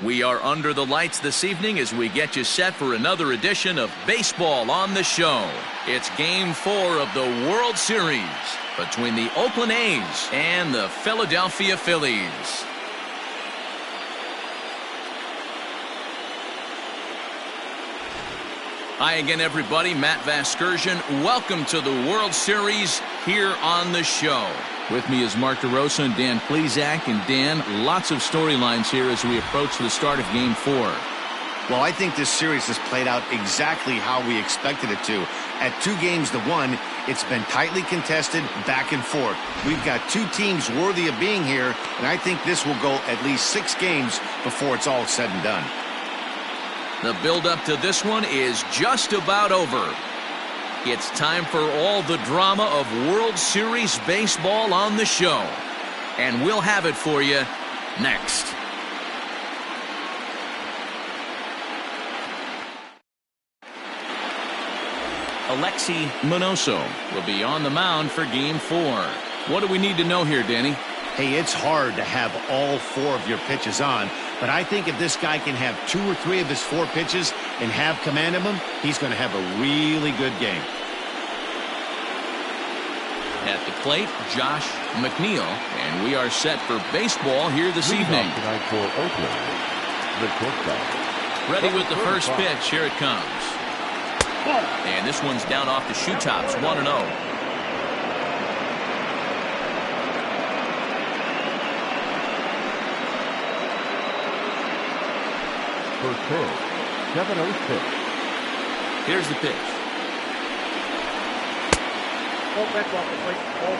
We are under the lights this evening as we get you set for another edition of Baseball on the Show. It's Game 4 of the World Series between the Oakland A's and the Philadelphia Phillies. Hi again, everybody. Matt Vasgersian. Welcome to the World Series here on the show. With me is Mark DeRosa and Dan Plesac. And Dan, lots of storylines here as we approach the start of Game 4. Well, I think this series has played out exactly how we expected it to. At 2-1, it's been tightly contested, back and forth. We've got two teams worthy of being here, and I think this will go at least 6 games before it's all said and done. The build-up to this one is just about over. It's time for all the drama of World Series baseball on the show. And we'll have it for you next. Alexi Minoso will be on the mound for Game 4. What do we need to know here, Danny? Hey, it's hard to have all 4 of your pitches on, but I think if this guy can have 2 or 3 of his 4 pitches and have command of them, he's going to have a really good game. At the plate, Josh Mcneil, and we are set for baseball here this evening. Tonight for Oakland, the shortstop. Ready with the first pitch. Here it comes. And this one's down off the shoe tops, 1-0. First pitch, 7-0 pitch. Here's the pitch. Oh, that's off the plate. Ball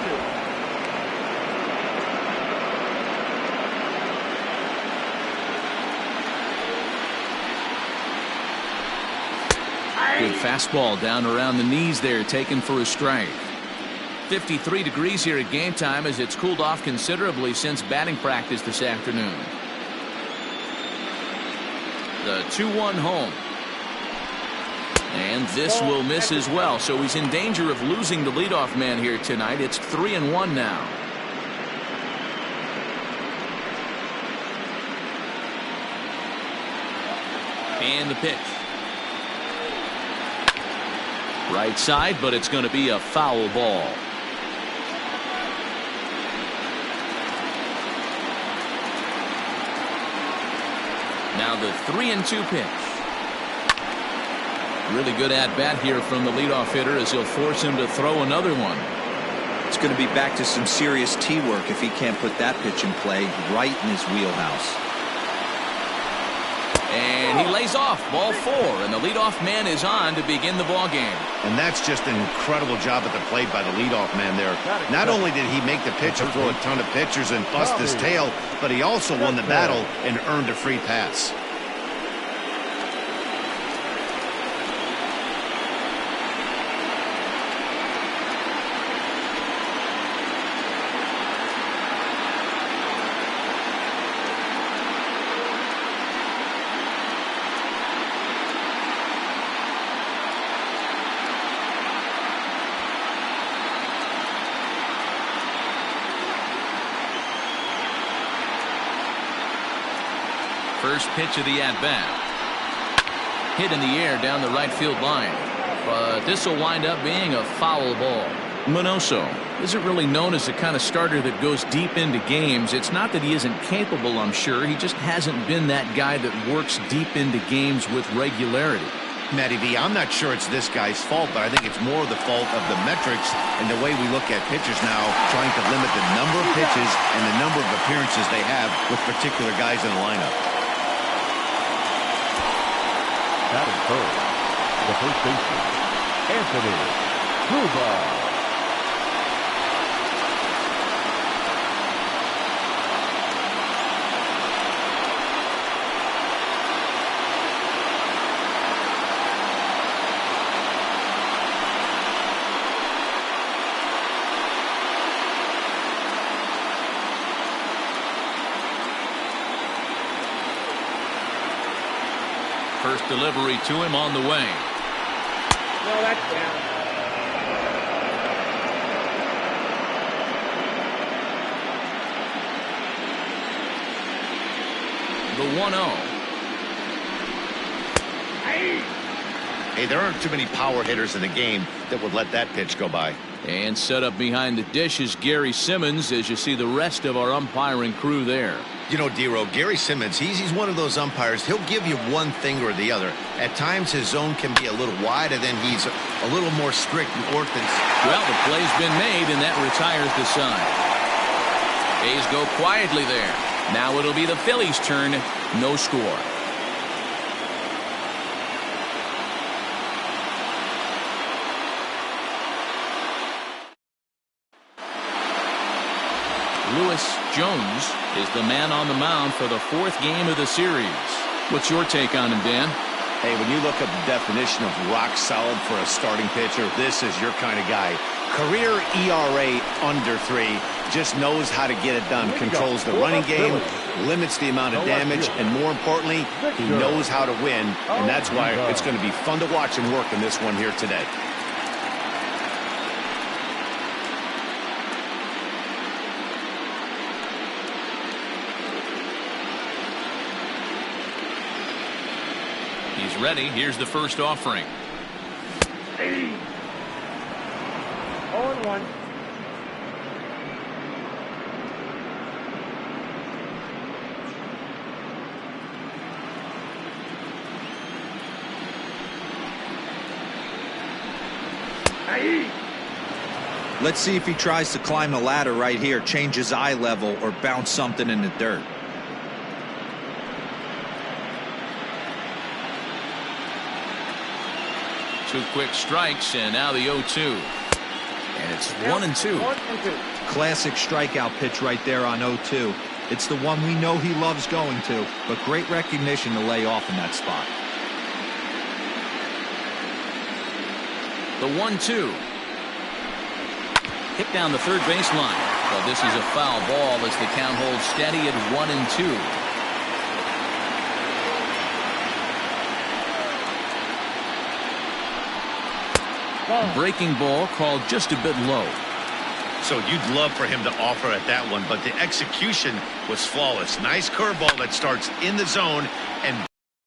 2. Good fastball down around the knees there, taken for a strike. 53 degrees here at game time as it's cooled off considerably since batting practice this afternoon. The 2-1 home. And this will miss as well, so he's in danger of losing the leadoff man here tonight. It's 3-1 now. And the pitch. Right side, but it's going to be a foul ball. Now the 3-2 pitch. Really good at-bat here from the leadoff hitter as he'll force him to throw another one. It's going to be back to some serious tee work if he can't put that pitch in play right in his wheelhouse. And he lays off, ball 4, and the leadoff man is on to begin the ball game. And that's just an incredible job at the plate by the leadoff man there. Not only did he make the pitch or throw a ton of pitchers and bust his tail, but he also won the battle and earned a free pass. First pitch of the at-bat. Hit in the air down the right field line. But this will wind up being a foul ball. Minoso isn't really known as the kind of starter that goes deep into games. It's not that he isn't capable, I'm sure. He just hasn't been that guy that works deep into games with regularity. Matty V, I'm not sure it's this guy's fault, but I think it's more the fault of the metrics and the way we look at pitchers now, trying to limit the number of pitches and the number of appearances they have with particular guys in the lineup. That is first. The first baseman, Anthony Rouba. First delivery to him on the way. No, that's down. The 1-0. Hey, there aren't too many power hitters in the game that would let that pitch go by. And set up behind the dish is Gary Simmons as you see the rest of our umpiring crew there. You know, D-Row, Gary Simmons, he's one of those umpires. He'll give you one thing or the other. At times, his zone can be a little wide, and then he's a little more strict and orthodox. Well, the play's been made, and that retires the side. A's go quietly there. Now it'll be the Phillies' turn. No score. Lewis Jones is the man on the mound for the 4th game of the series. What's your take on him, Dan? Hey, when you look up the definition of rock solid for a starting pitcher, this is your kind of guy. Career ERA under 3, just knows how to get it done. Controls the running game, limits the amount of damage, and more importantly, he knows how to win, and that's why it's going to be fun to watch him work in this one here today. He's ready. Here's the first offering. 0-1. Let's see if he tries to climb the ladder right here, change his eye level, or bounce something in the dirt. Two quick strikes, and now the 0-2. And it's 1-2. Classic strikeout pitch right there on 0-2. It's the one we know he loves going to, but great recognition to lay off in that spot. The 1-2. Hit down the third baseline. But this is a foul ball as the count holds steady at 1-2. Breaking ball called just a bit low. So you'd love for him to offer at that one, but the execution was flawless. Nice curveball that starts in the zone and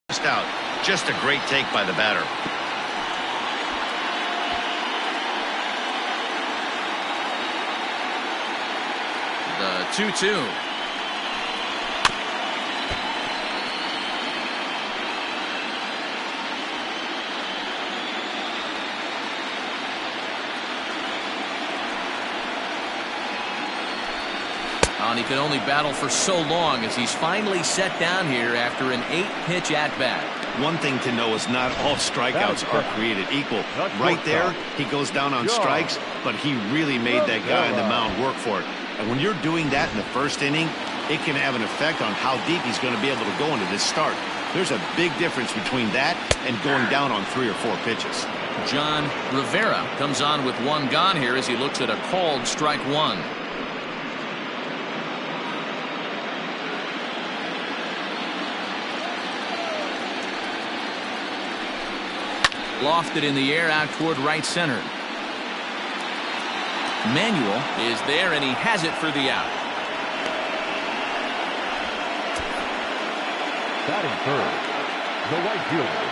just out. Just a great take by the batter. The 2-2. And he can only battle for so long as he's finally set down here after an 8-pitch at-bat. One thing to know is not all strikeouts are created equal. Right there, he goes down on strikes, but he really made that guy on the mound work for it. And when you're doing that in the first inning, it can have an effect on how deep he's going to be able to go into this start. There's a big difference between that and going down on 3 or 4 pitches. John Rivera comes on with one gone here as he looks at a called strike one. Lofted in the air out toward right center. Manuel is there, and he has it for the out. Batting first, the right fielder,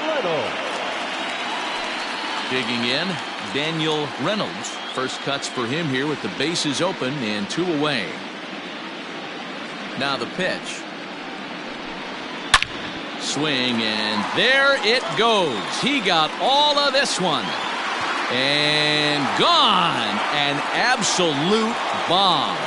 Reynolds. Digging in, Daniel Reynolds. First cuts for him here with the bases open and 2 away. Now the pitch. Swing, and there it goes. He got all of this one. And gone. An absolute bomb.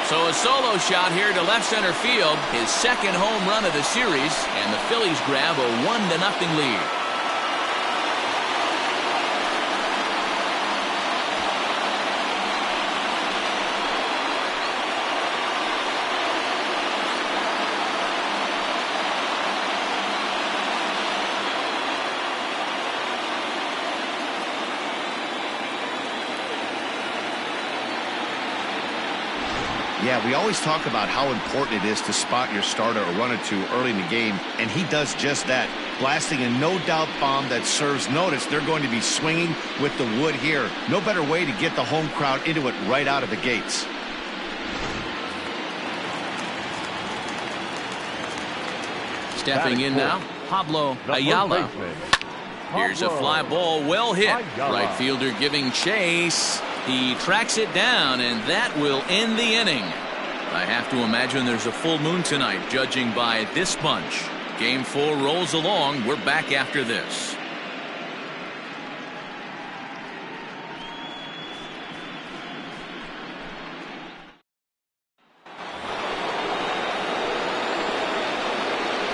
So a solo shot here to left center field. His second home run of the series. And the Phillies grab a 1-0 lead. Yeah, we always talk about how important it is to spot your starter or run it to early in the game, and he does just that, blasting a no-doubt bomb that serves notice. They're going to be swinging with the wood here. No better way to get the home crowd into it right out of the gates. Stepping in now, Pablo Ayala. Here's a fly ball, well hit. Right fielder giving chase. He tracks it down, and that will end the inning. I have to imagine there's a full moon tonight, judging by this bunch. Game 4 rolls along. We're back after this.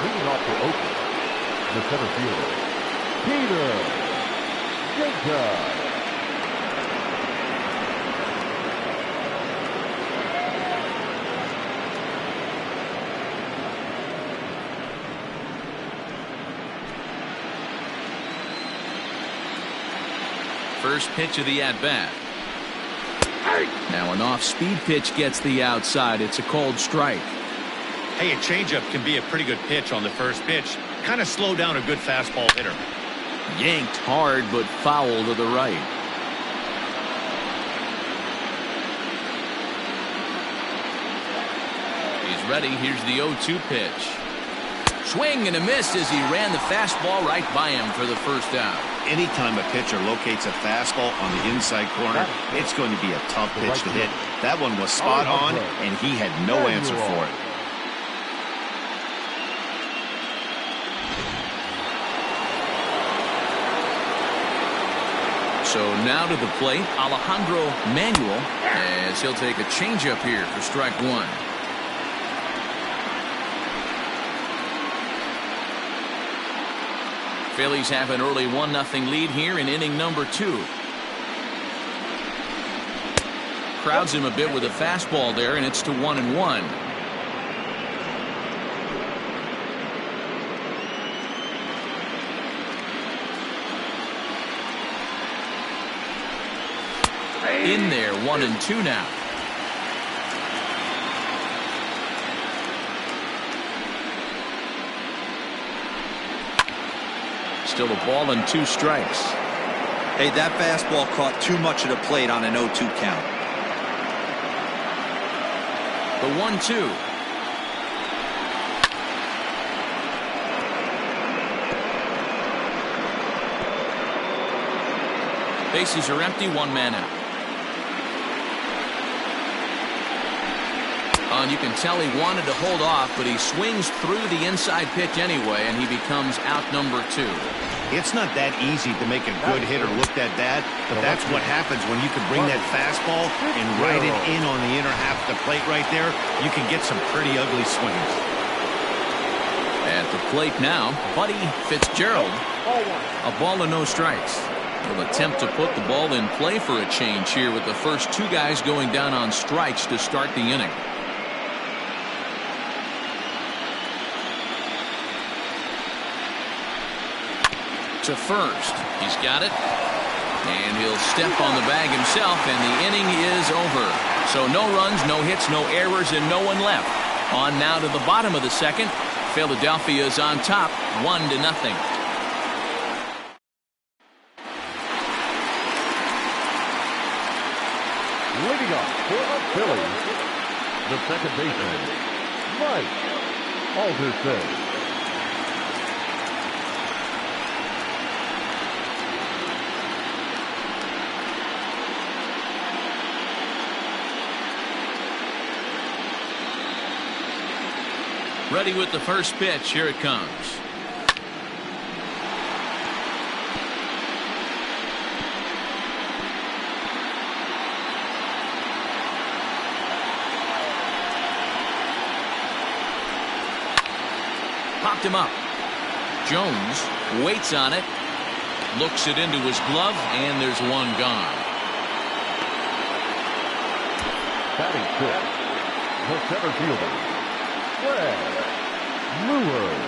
Leading off for Oakland, the center fielder, Peter Jacob. First pitch of the at-bat. Now an off-speed pitch gets the outside. It's a called strike. Hey, a changeup can be a pretty good pitch on the first pitch. Kind of slow down a good fastball hitter. Yanked hard, but foul to the right. He's ready. Here's the 0-2 pitch. Swing and a miss as he ran the fastball right by him for the first out. Anytime a pitcher locates a fastball on the inside corner, it's going to be a tough pitch to hit. That one was spot on, and he had no answer for it. So now to the plate, Alejandro Manuel, as he'll take a changeup here for strike one. Phillies have an early 1-0 lead here in inning number 2. Crowds him a bit with a fastball there, and it's to 1-1. In there, 1-2 now. Still a ball and 2 strikes. Hey, that fastball caught too much of the plate on an 0-2 count. The 1-2. Bases are empty, 1 man out. And you can tell he wanted to hold off, but he swings through the inside pitch anyway, and he becomes out number 2. It's not that easy to make a good hitter look at that, but that's what happens when you can bring that fastball and ride it in on the inner half of the plate right there. You can get some pretty ugly swings. At the plate now, Buddy Fitzgerald. A ball and no strikes. Will attempt to put the ball in play for a change here with the first 2 guys going down on strikes to start the inning. To first. He's got it. And he'll step on the bag himself, and the inning is over. So no runs, no hits, no errors, and no one left. On now to the bottom of the second. Philadelphia is on top, 1-0. Leading up for the Phillies, the second baseman, Mike Alderson. Ready with the first pitch. Here it comes. Popped him up. Jones waits on it. Looks it into his glove, and there's one gone. Batting fifth, the center fielder, Fred Lewis.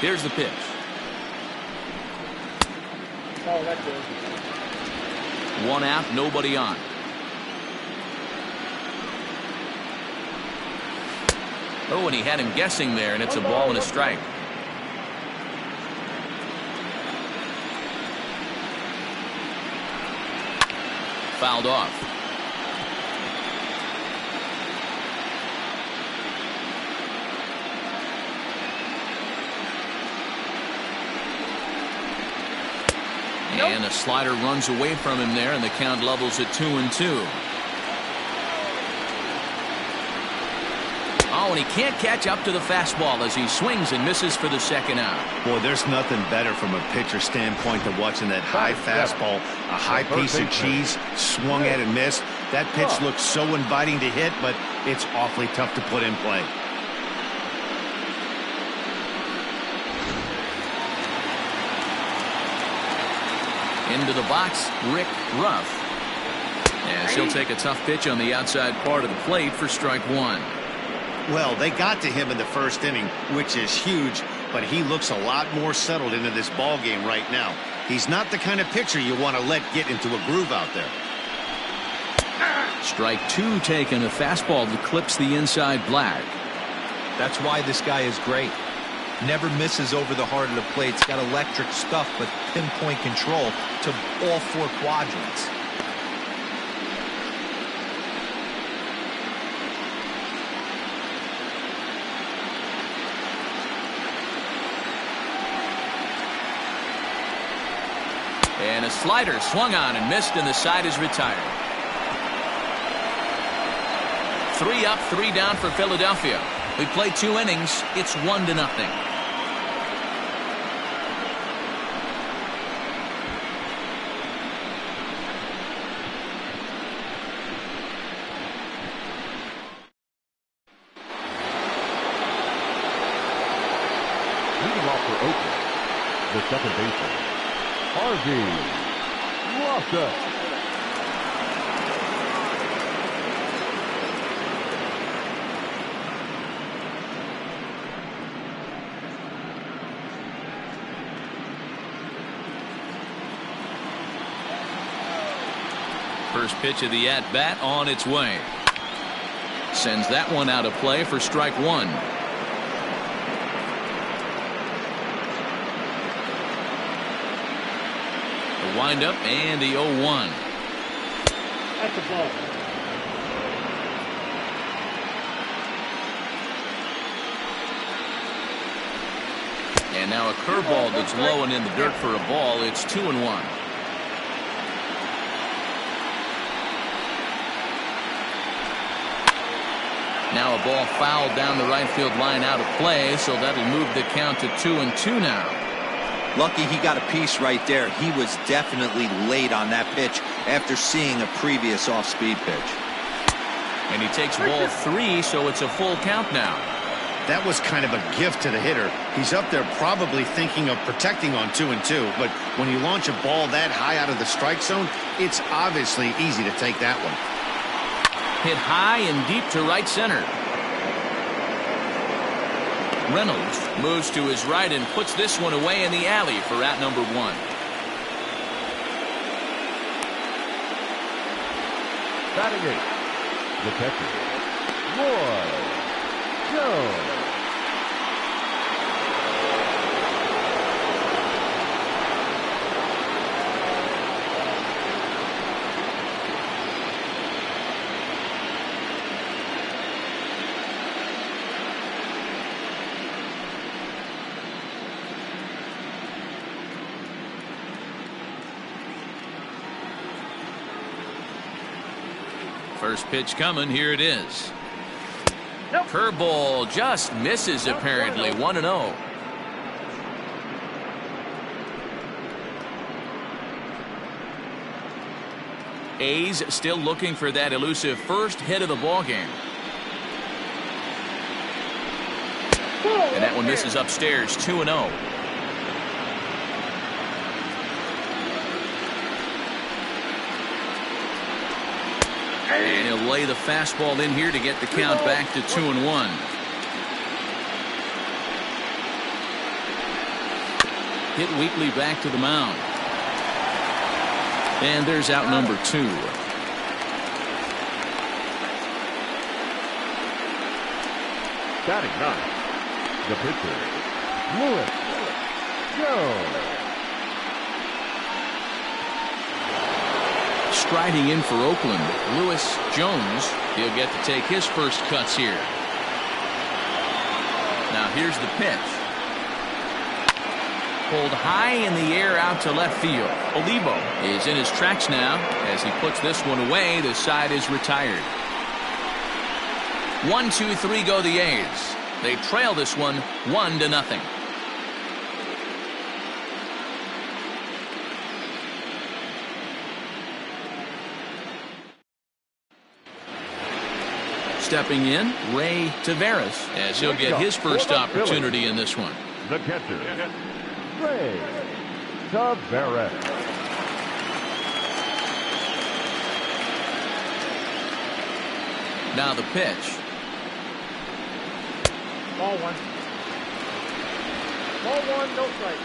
Here's the pitch. Oh, that's good. One out, nobody on. Oh, and he had him guessing there, and it's a ball and a strike. Fouled off. And a slider runs away from him there, and the count levels at 2-2. Oh, and he can't catch up to the fastball as he swings and misses for the second out. Boy, there's nothing better from a pitcher standpoint than watching that high fastball, a high piece of cheese, swung at and missed. That pitch looks so inviting to hit, but it's awfully tough to put in play. Into the box, Rick Ruff. And she'll take a tough pitch on the outside part of the plate for strike one. Well, they got to him in the first inning, which is huge, but he looks a lot more settled into this ball game right now. He's not the kind of pitcher you want to let get into a groove out there. Strike two taken, a fastball that clips the inside black. That's why this guy is great. Never misses over the heart of the plate. He's got electric stuff, but pinpoint control to all four quadrants. And a slider swung on and missed, and the side is retired. 3 up, 3 down for Philadelphia. We played 2 innings. It's 1-0. Leading off for Oakland, the second baseman, Harvey Loftus. First pitch of the at-bat on its way. Sends that one out of play for strike one. The windup and the 0-1. That's a ball. And now a curveball that's low and in the dirt for a ball. It's 2-1. Now a ball fouled down the right field line out of play, so that'll move the count to 2-2 now. Lucky he got a piece right there. He was definitely late on that pitch after seeing a previous off-speed pitch. And he takes ball 3, so it's a full count now. That was kind of a gift to the hitter. He's up there probably thinking of protecting on 2-2, but when you launch a ball that high out of the strike zone, it's obviously easy to take that one. Hit high and deep to right center. Reynolds moves to his right and puts this one away in the alley for out number 1. Batting 8, the catcher, Roy Jones. First pitch coming. Here it is. Curveball just misses apparently. 1-0. A's still looking for that elusive first hit of the ball game. And that one misses upstairs. 2-0. And he'll lay the fastball in here to get the count back to 2-1. Hit weakly back to the mound. And there's out number 2. Batting 9, the pitcher, Lewis Jones. Striding in for Oakland, Lewis Jones. He'll get to take his first cuts here. Now here's the pitch. Pulled high in the air out to left field. Olivo is in his tracks now. As he puts this one away, the side is retired. 1, 2, 3 go the A's. They trail this one 1-0. Stepping in, Ray Taveras, as he'll get his first opportunity in this one. The catcher, Ray Taveras. Now the pitch. Ball 1. Ball 1, no strike.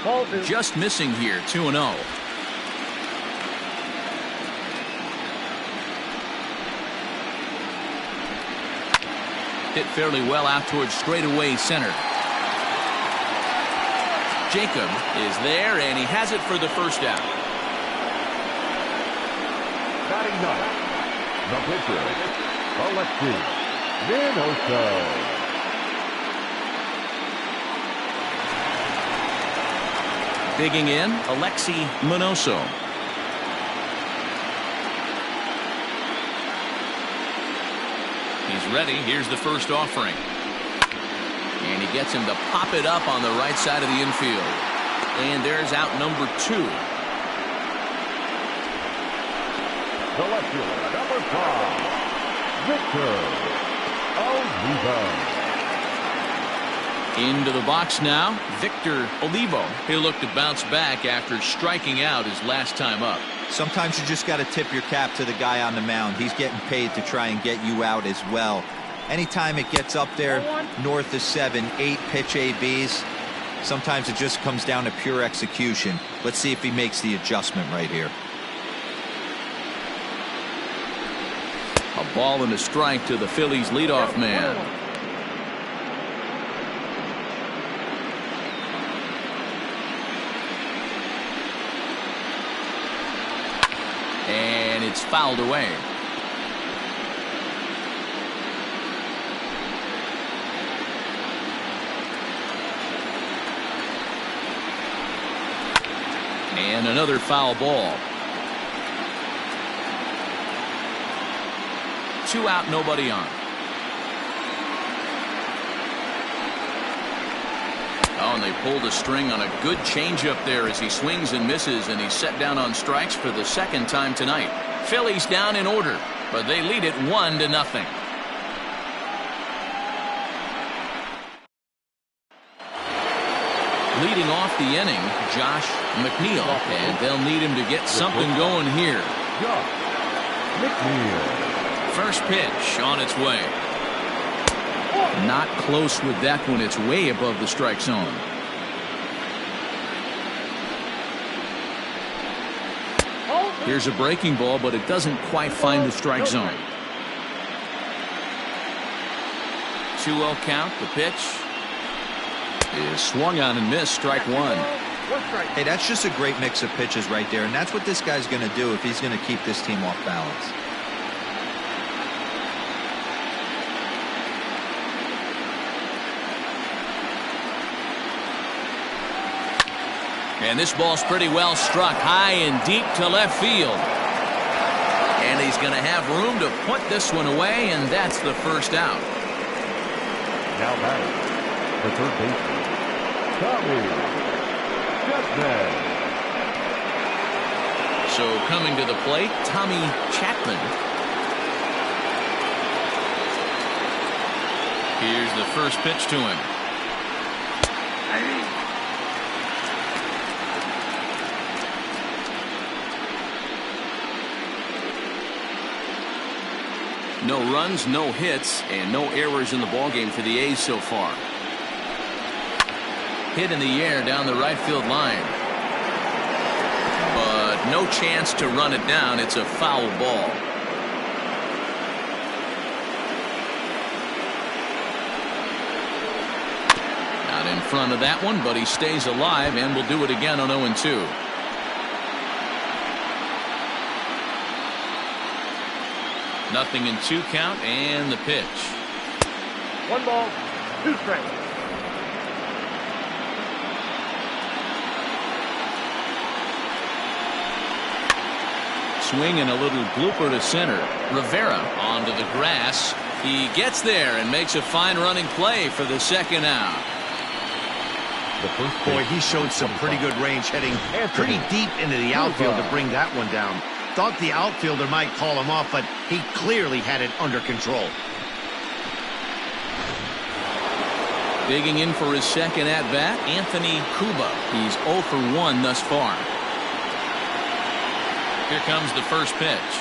Ball 2. Just missing here, 2-0. Hit fairly well out towards straightaway center. Jacob is there, and he has it for the first out. Batting 9, the pitcher, Alexi Minoso. Digging in, Alexi Minoso. He's ready. Here's the first offering. And he gets him to pop it up on the right side of the infield. And there's out number 2. The left fielder, number 5, Victor Olivo. Into the box now, Victor Olivo. He'll look to bounce back after striking out his last time up. Sometimes you just got to tip your cap to the guy on the mound. He's getting paid to try and get you out as well. Anytime it gets up there north of 7, 8 pitch ABs, sometimes it just comes down to pure execution. Let's see if he makes the adjustment right here. A ball and a strike to the Phillies leadoff man. And it's fouled away. And another foul ball. 2 out, nobody on. Oh, and they pulled a string on a good changeup there as he swings and misses, and he's set down on strikes for the second time tonight. Phillies down in order, but they lead it 1-0. Leading off the inning, Josh Mcneil, and they'll need him to get something going here. Josh Mcneil. First pitch on its way. Not close with that one. It's way above the strike zone. Here's a breaking ball, but it doesn't quite find the strike zone. 2-0 count. The pitch is swung on and missed. Strike 1. Hey, that's just a great mix of pitches right there, and that's what this guy's going to do if he's going to keep this team off balance. And this ball's pretty well struck high and deep to left field. And he's going to have room to put this one away, and that's the first out. Now batting, the third baseman, Chapman. So coming to the plate, Tommy Chapman. Here's the first pitch to him. No runs, no hits, and no errors in the ballgame for the A's so far. Hit in the air down the right field line. But no chance to run it down. It's a foul ball. Not in front of that one, but he stays alive and will do it again on 0-2. Nothing in 2 count, and the pitch. 1 ball, 2 strikes. Swing and a little blooper to center. Rivera onto the grass. He gets there and makes a fine running play for the second out. Boy, he showed some pretty good range heading pretty deep into the outfield to bring that one down. Thought the outfielder might call him off, but he clearly had it under control. Digging in for his second at-bat, Anthony Cuba. He's 0 for 1 thus far. Here comes the first pitch.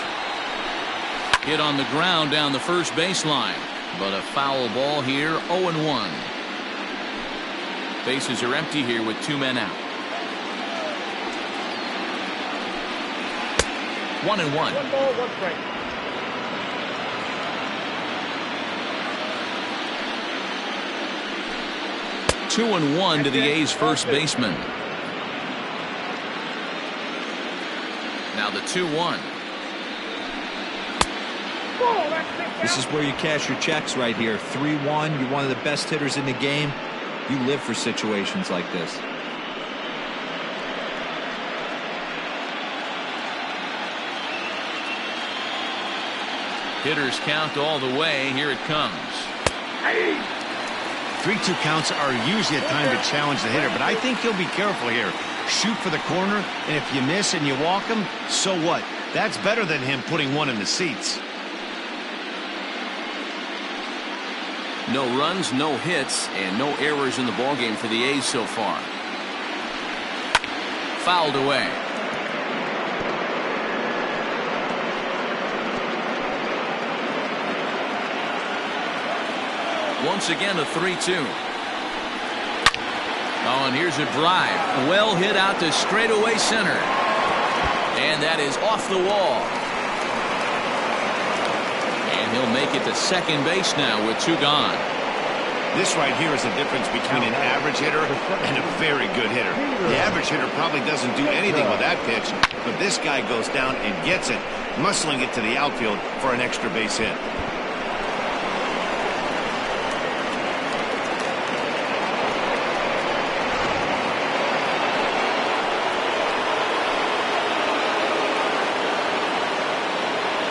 Hit on the ground down the first baseline, but a foul ball here, 0-1. Bases are empty here with 2 men out. 1-1. 1 ball, 1 strike. Two and 1 to the A's first baseman. Now the 2-1. This is where you cash your checks right here. 3-1. You're one of the best hitters in the game. You live for situations like this. Hitters count all the way. Here it comes. 3-2 counts are usually a time to challenge the hitter, but I think he'll be careful here. Shoot for the corner, and if you miss and you walk him, so what? That's better than him putting one in the seats. No runs, no hits, and no errors in the ballgame for the A's so far. Fouled away. Once again, a 3-2. Oh, and here's a drive. Well hit out to straightaway center. And that is off the wall. And he'll make it to second base now with 2 gone. This right here is the difference between an average hitter and a very good hitter. The average hitter probably doesn't do anything with that pitch, but this guy goes down and gets it, muscling it to the outfield for an extra base hit.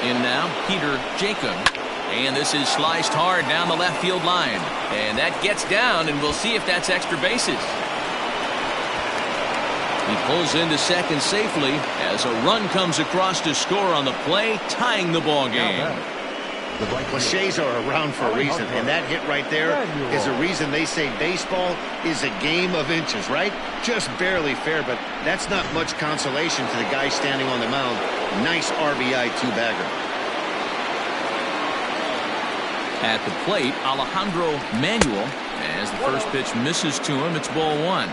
In now, Peter Jacob. And this is sliced hard down the left field line. And that gets down, and we'll see if that's extra bases. He pulls into second safely as a run comes across to score on the play, tying the ball game. Cliches are around for a reason, and that hit right there is a reason they say baseball is a game of inches, right? Just barely fair, but that's not much consolation to the guy standing on the mound. Nice RBI 2-bagger. At the plate, Alejandro Manuel. As the first pitch misses to him, it's ball 1.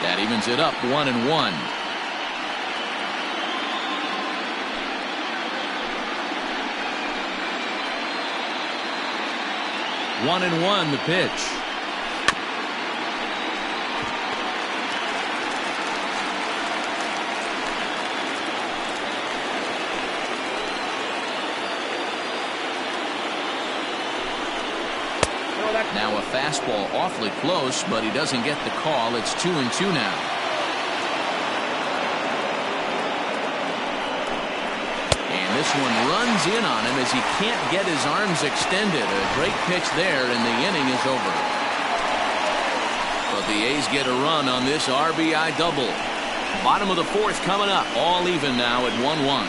That evens it up, 1-1. One and one, the pitch. Now a fastball awfully close, but he doesn't get the call. It's 2-2 now. And this one runs in on him as he can't get his arms extended. A great pitch there, and the inning is over. But the A's get a run on this RBI double. Bottom of the 4th coming up. All even now at 1-1.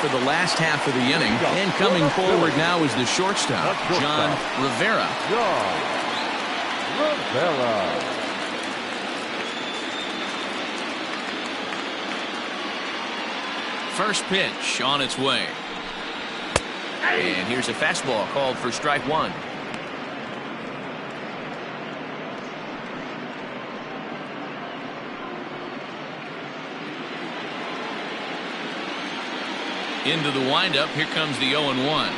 for the last half of the inning. And coming forward now is the shortstop, John Rivera. John Rivera. First pitch on its way. And here's a fastball called for strike one. Into the windup, here comes the 0-1.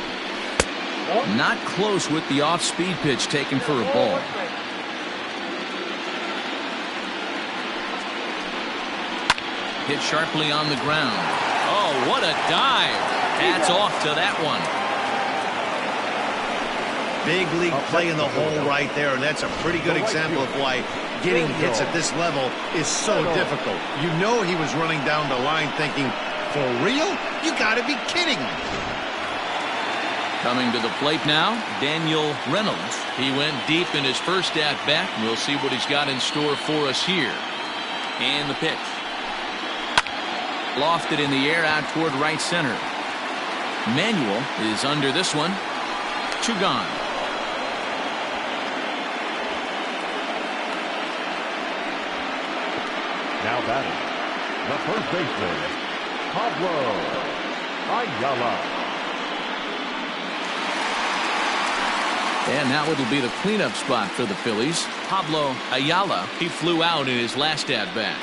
Not close with the off-speed pitch taken for a ball. Hit sharply on the ground. Oh, what a dive. Hats off to that one. Big league play in the hole right there, and that's a pretty good example of why getting hits at this level is so difficult. You know he was running down the line thinking, for real? You gotta be kidding me. Coming to the plate now, Daniel Reynolds. He went deep in his first at-bat. We'll see what he's got in store for us here. And the pitch. Lofted in the air out toward right center. Manuel is under this one. 2 gone. Now batting, the first baseman, Pablo Ayala. And now it'll be the cleanup spot for the Phillies. Pablo Ayala, he flew out in his last at-bat.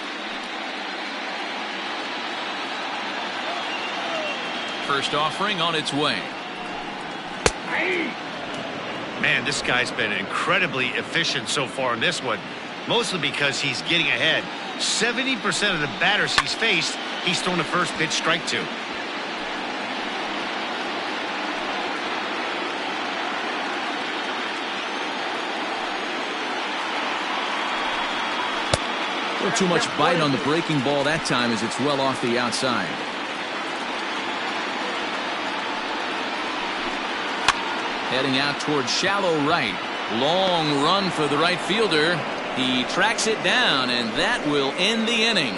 First offering on its way. Man, this guy's been incredibly efficient so far in this one, mostly because he's getting ahead. 70% of the batters he's faced, he's thrown the first pitch strike to. Not too much bite on the breaking ball that time as it's well off the outside. Heading out toward shallow right. Long run for the right fielder. He tracks it down, and that will end the inning.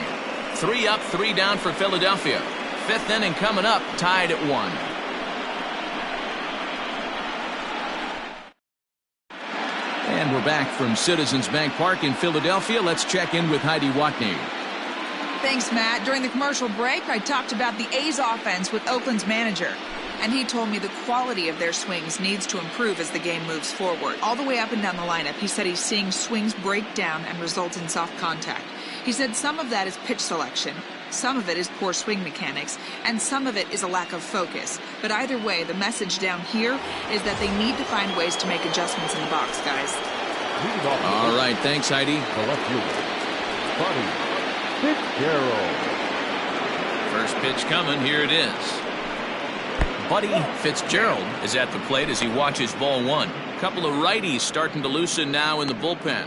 3 up, 3 down for Philadelphia. 5th inning coming up, tied at 1. And we're back from Citizens Bank Park in Philadelphia. Let's check in with Heidi Watney. Thanks, Matt. During the commercial break, I talked about the A's offense with Oakland's manager. And he told me the quality of their swings needs to improve as the game moves forward. All the way up and down the lineup, he said he's seeing swings break down and result in soft contact. He said some of that is pitch selection, some of it is poor swing mechanics, and some of it is a lack of focus. But either way, the message down here is that they need to find ways to make adjustments in the box, guys. All right, thanks, Heidi. The left fielder, Buddy Fitzgerald. First pitch coming, here it is. Buddy Fitzgerald is at the plate as he watches ball 1. A couple of righties starting to loosen now in the bullpen.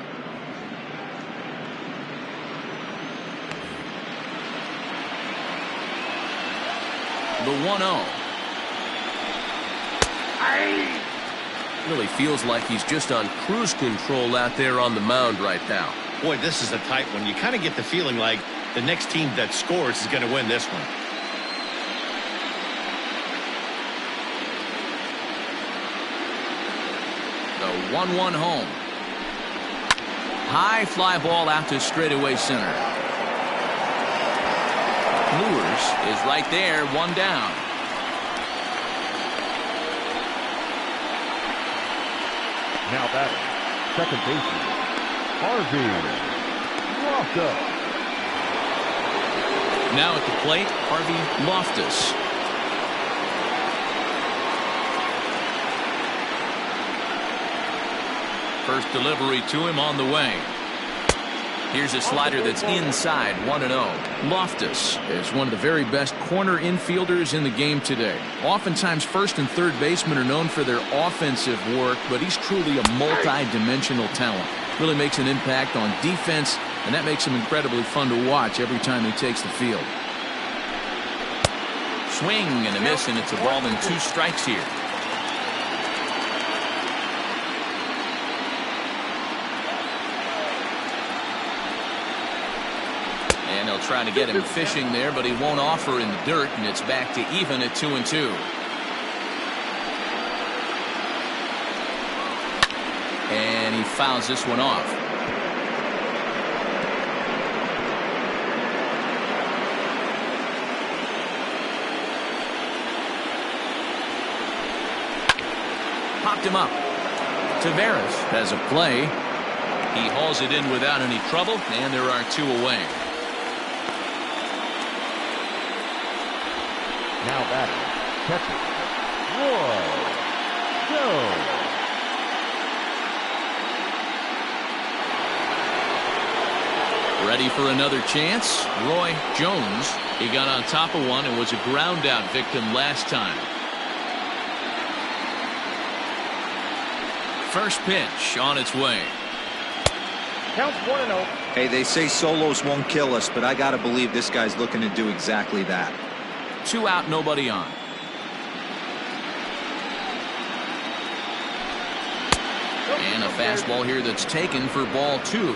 The 1-0. Really feels like he's just on cruise control out there on the mound right now. Boy, this is a tight one. You kind of get the feeling like the next team that scores is going to win this one. The 1-1 home. High fly ball out to straightaway center. Lewis is right there, 1 down. Now batting, second baseman, Harvey Loftus. Now at the plate, Harvey Loftus. First delivery to him on the way. Here's a slider that's inside, 1-0. Loftus is one of the very best corner infielders in the game today. Oftentimes, first and third basemen are known for their offensive work, but he's truly a multi-dimensional talent. Really makes an impact on defense, and that makes him incredibly fun to watch every time he takes the field. Swing and a miss, and it's a ball and 2 strikes here. A they'll try to get him fishing there, but he won't offer in the dirt, and it's back to even at 2-2. And he fouls this one off. Popped him up. Taveras has a play. He hauls it in without any trouble, and there are 2 away. Now batting, catcher, Roy Jones. Ready for another chance? Roy Jones. He got on top of one and was a ground out victim last time. First pitch on its way. Counts 1-0. Hey, they say solos won't kill us, but I got to believe this guy's looking to do exactly that. 2 out, nobody on. And a fastball here that's taken for ball 2.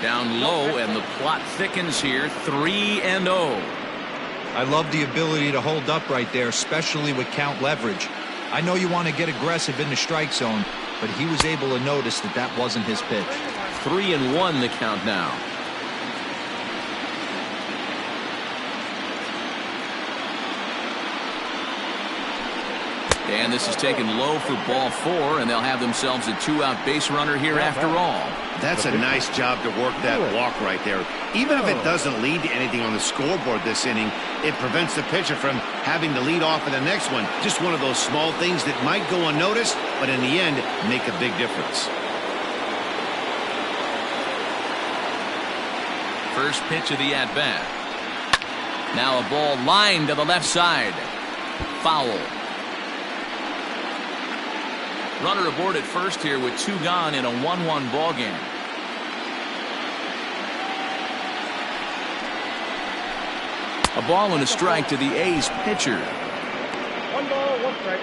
Down low, and the plot thickens here. 3-0. I love the ability to hold up right there, especially with count leverage. I know you want to get aggressive in the strike zone, but he was able to notice that that wasn't his pitch. 3-1 the count now. And this is taken low for ball 4, and they'll have themselves a 2-out base runner here after all. That's a nice job to work that walk right there. Even if it doesn't lead to anything on the scoreboard this inning, it prevents the pitcher from having to lead off in the next one. Just one of those small things that might go unnoticed, but in the end, make a big difference. First pitch of the at-bat. Now a ball lined to the left side. Foul. Runner aboard at first here with 2 gone in a 1-1 ball game. A ball and a strike to the A's pitcher. 1 ball, 1 strike.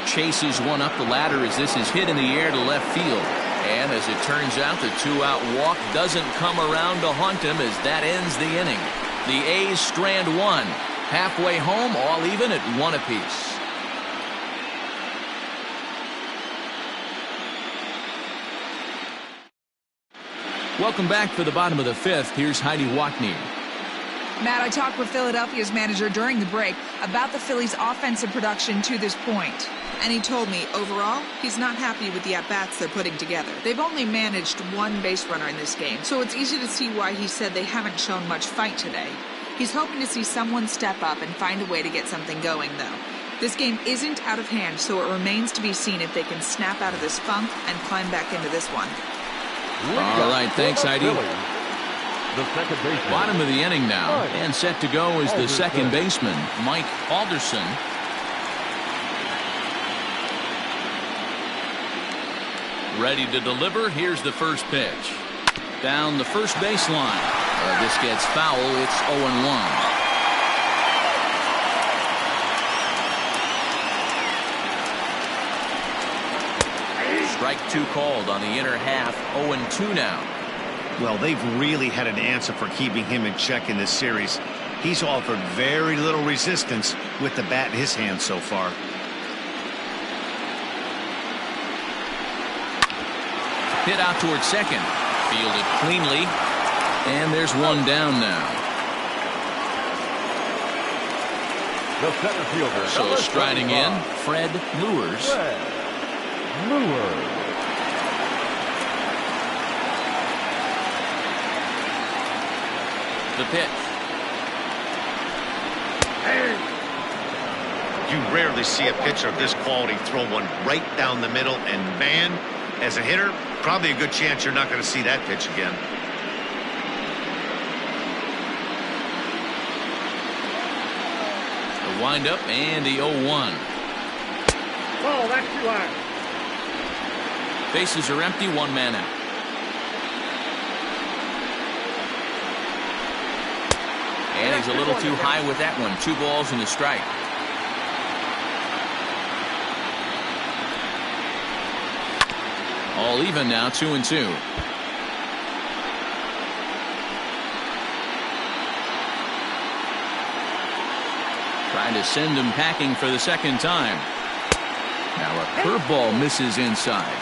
Chases one up the ladder as this is hit in the air to left field. And as it turns out, the 2-out walk doesn't come around to haunt him as that ends the inning. The A's strand 1. Halfway home, all even at 1 apiece. Welcome back for the bottom of the 5th. Here's Heidi Mcneil. Matt, I talked with Philadelphia's manager during the break about the Phillies' offensive production to this point. And he told me, overall, he's not happy with the at-bats they're putting together. They've only managed 1 base runner in this game, so it's easy to see why he said they haven't shown much fight today. He's hoping to see someone step up and find a way to get something going, though. This game isn't out of hand, so it remains to be seen if they can snap out of this funk and climb back into this one. All right, thanks, Heidi. The second baseman. Bottom of the inning now, and set to go is the second baseman, Mike Alderson. Ready to deliver. Here's the first pitch. Down the first baseline. This gets foul. It's 0-1. Strike 2 called on the inner half. 0-2 now. Well, they've really had an answer for keeping him in check in this series. He's offered very little resistance with the bat in his hand so far. Hit out towards second. Fielded cleanly. And there's 1 down now. The center fielder. So striding in, Fred Lewers. The pitch. You rarely see a pitcher of this quality throw one right down the middle, and man, as a hitter, probably a good chance you're not going to see that pitch again. The windup and the 0-1. Oh, that's too high. Bases are empty, 1 man out. And he's a little too high with that one. 2 balls and a strike. All even now, 2-2. Trying to send him packing for the second time. Now a curveball misses inside.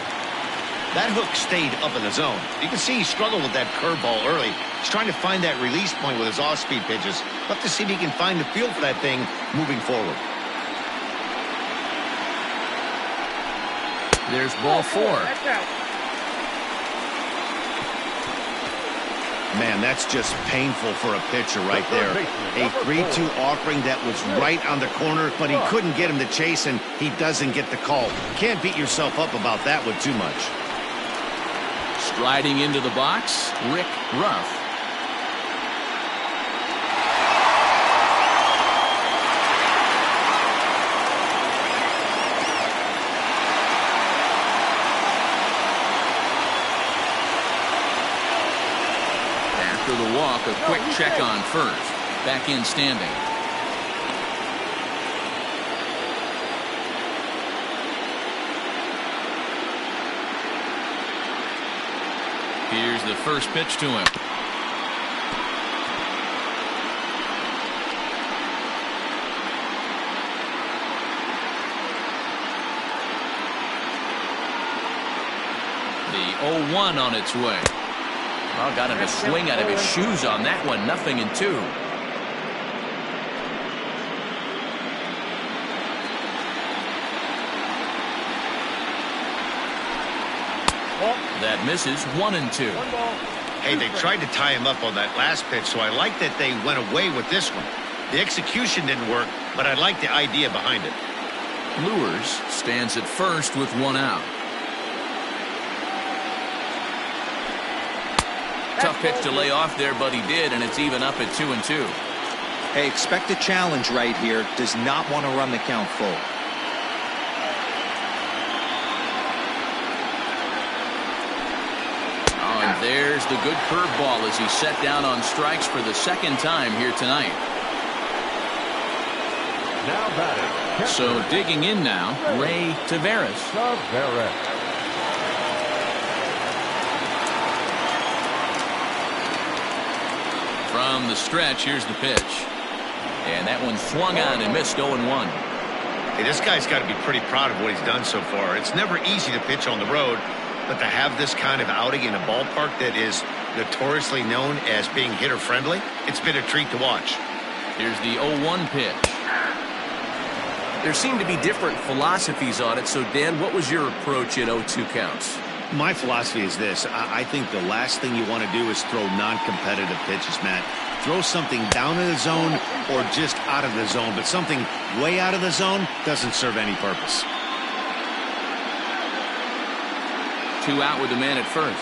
That hook stayed up in the zone. You can see he struggled with that curveball early. He's trying to find that release point with his off-speed pitches. We'll have to see if he can find the feel for that thing moving forward. There's ball 4. Man, that's just painful for a pitcher right there. A 3-2 offering that was right on the corner, but he couldn't get him to chase, and he doesn't get the call. Can't beat yourself up about that one too much. Striding into the box, Rick Ruff. After the walk, a quick check on first. Back in standing. Here's the first pitch to him. The 0-1 on its way. Well, got him a swing out of his shoes on that one. 0-2. That misses. 1-2. Hey, they tried to tie him up on that last pitch, so I like that they went away with this one. The execution didn't work, but I like the idea behind it. Lewis stands at first with 1 out. Tough pitch to lay off there, but he did, and it's even up at 2-2. Hey, expect a challenge right here. Does not want to run the count full. Oh, and there's the good curveball as he's set down on strikes for the second time here tonight. Now batting. So digging in now, Ray Taveras. From the stretch, here's the pitch. And that one swung on and missed. 0-1. Hey, this guy's got to be pretty proud of what he's done so far. It's never easy to pitch on the road, but to have this kind of outing in a ballpark that is notoriously known as being hitter-friendly, it's been a treat to watch. Here's the 0-1 pitch. There seem to be different philosophies on it. So, Dan, what was your approach at 0-2 counts? My philosophy is this. I think the last thing you want to do is throw non-competitive pitches, Matt. Throw something down in the zone or just out of the zone, but something way out of the zone doesn't serve any purpose. 2 out with the man at first.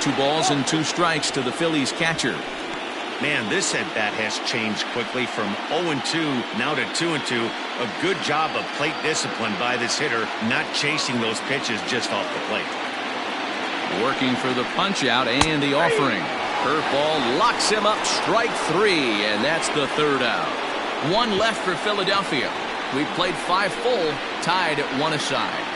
Two balls and 2 strikes to the Phillies catcher. Man, this at-bat has changed quickly from 0-2 now to 2-2. A good job of plate discipline by this hitter, not chasing those pitches just off the plate. Working for the punch-out and the offering. Curveball locks him up. Strike 3, and that's the 3rd out. 1 left for Philadelphia. We've played 5 full, tied at 1 aside.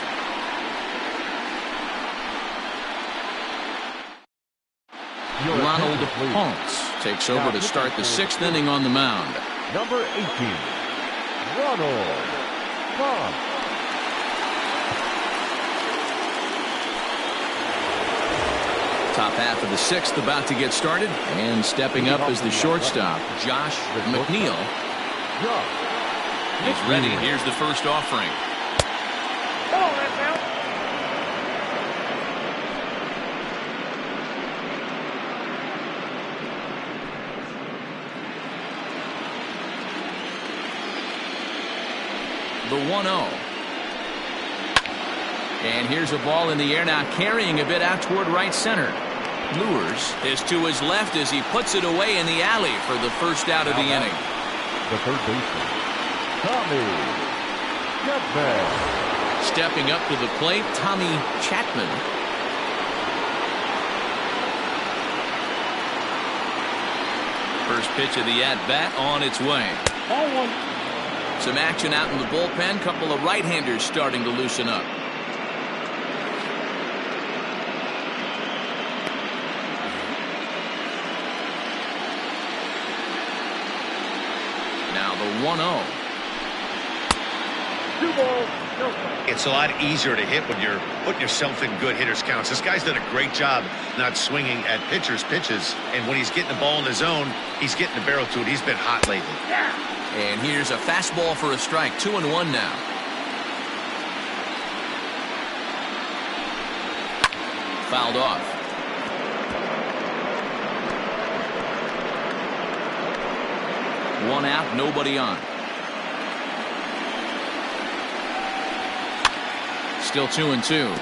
Ronald Ponce takes over to start the 6th inning on the mound. Number 18, Ronald Ponce. Top half of the 6th about to get started, and stepping up is the shortstop, Josh Mcneil. He's ready. Here's the first offering. Come on, that's out. The 1-0. And here's a ball in the air now, carrying a bit out toward right center. Lures is to his left as he puts it away in the alley for the first out of the inning. The third baseman, Chapman. Stepping up to the plate, Tommy Chapman. pitch of the at-bat on its way. Ball one. Some action out in the bullpen. Couple of right-handers starting to loosen up. Now the 1-0. 2 balls, no strikes. It's a lot easier to hit when you're putting yourself in good hitters counts. This guy's done a great job not swinging at pitchers' pitches. And when he's getting the ball in the zone, he's getting the barrel to it. He's been hot lately. And here's a fastball for a strike. 2-1 now. Fouled off. One out, nobody on. Still 2-2.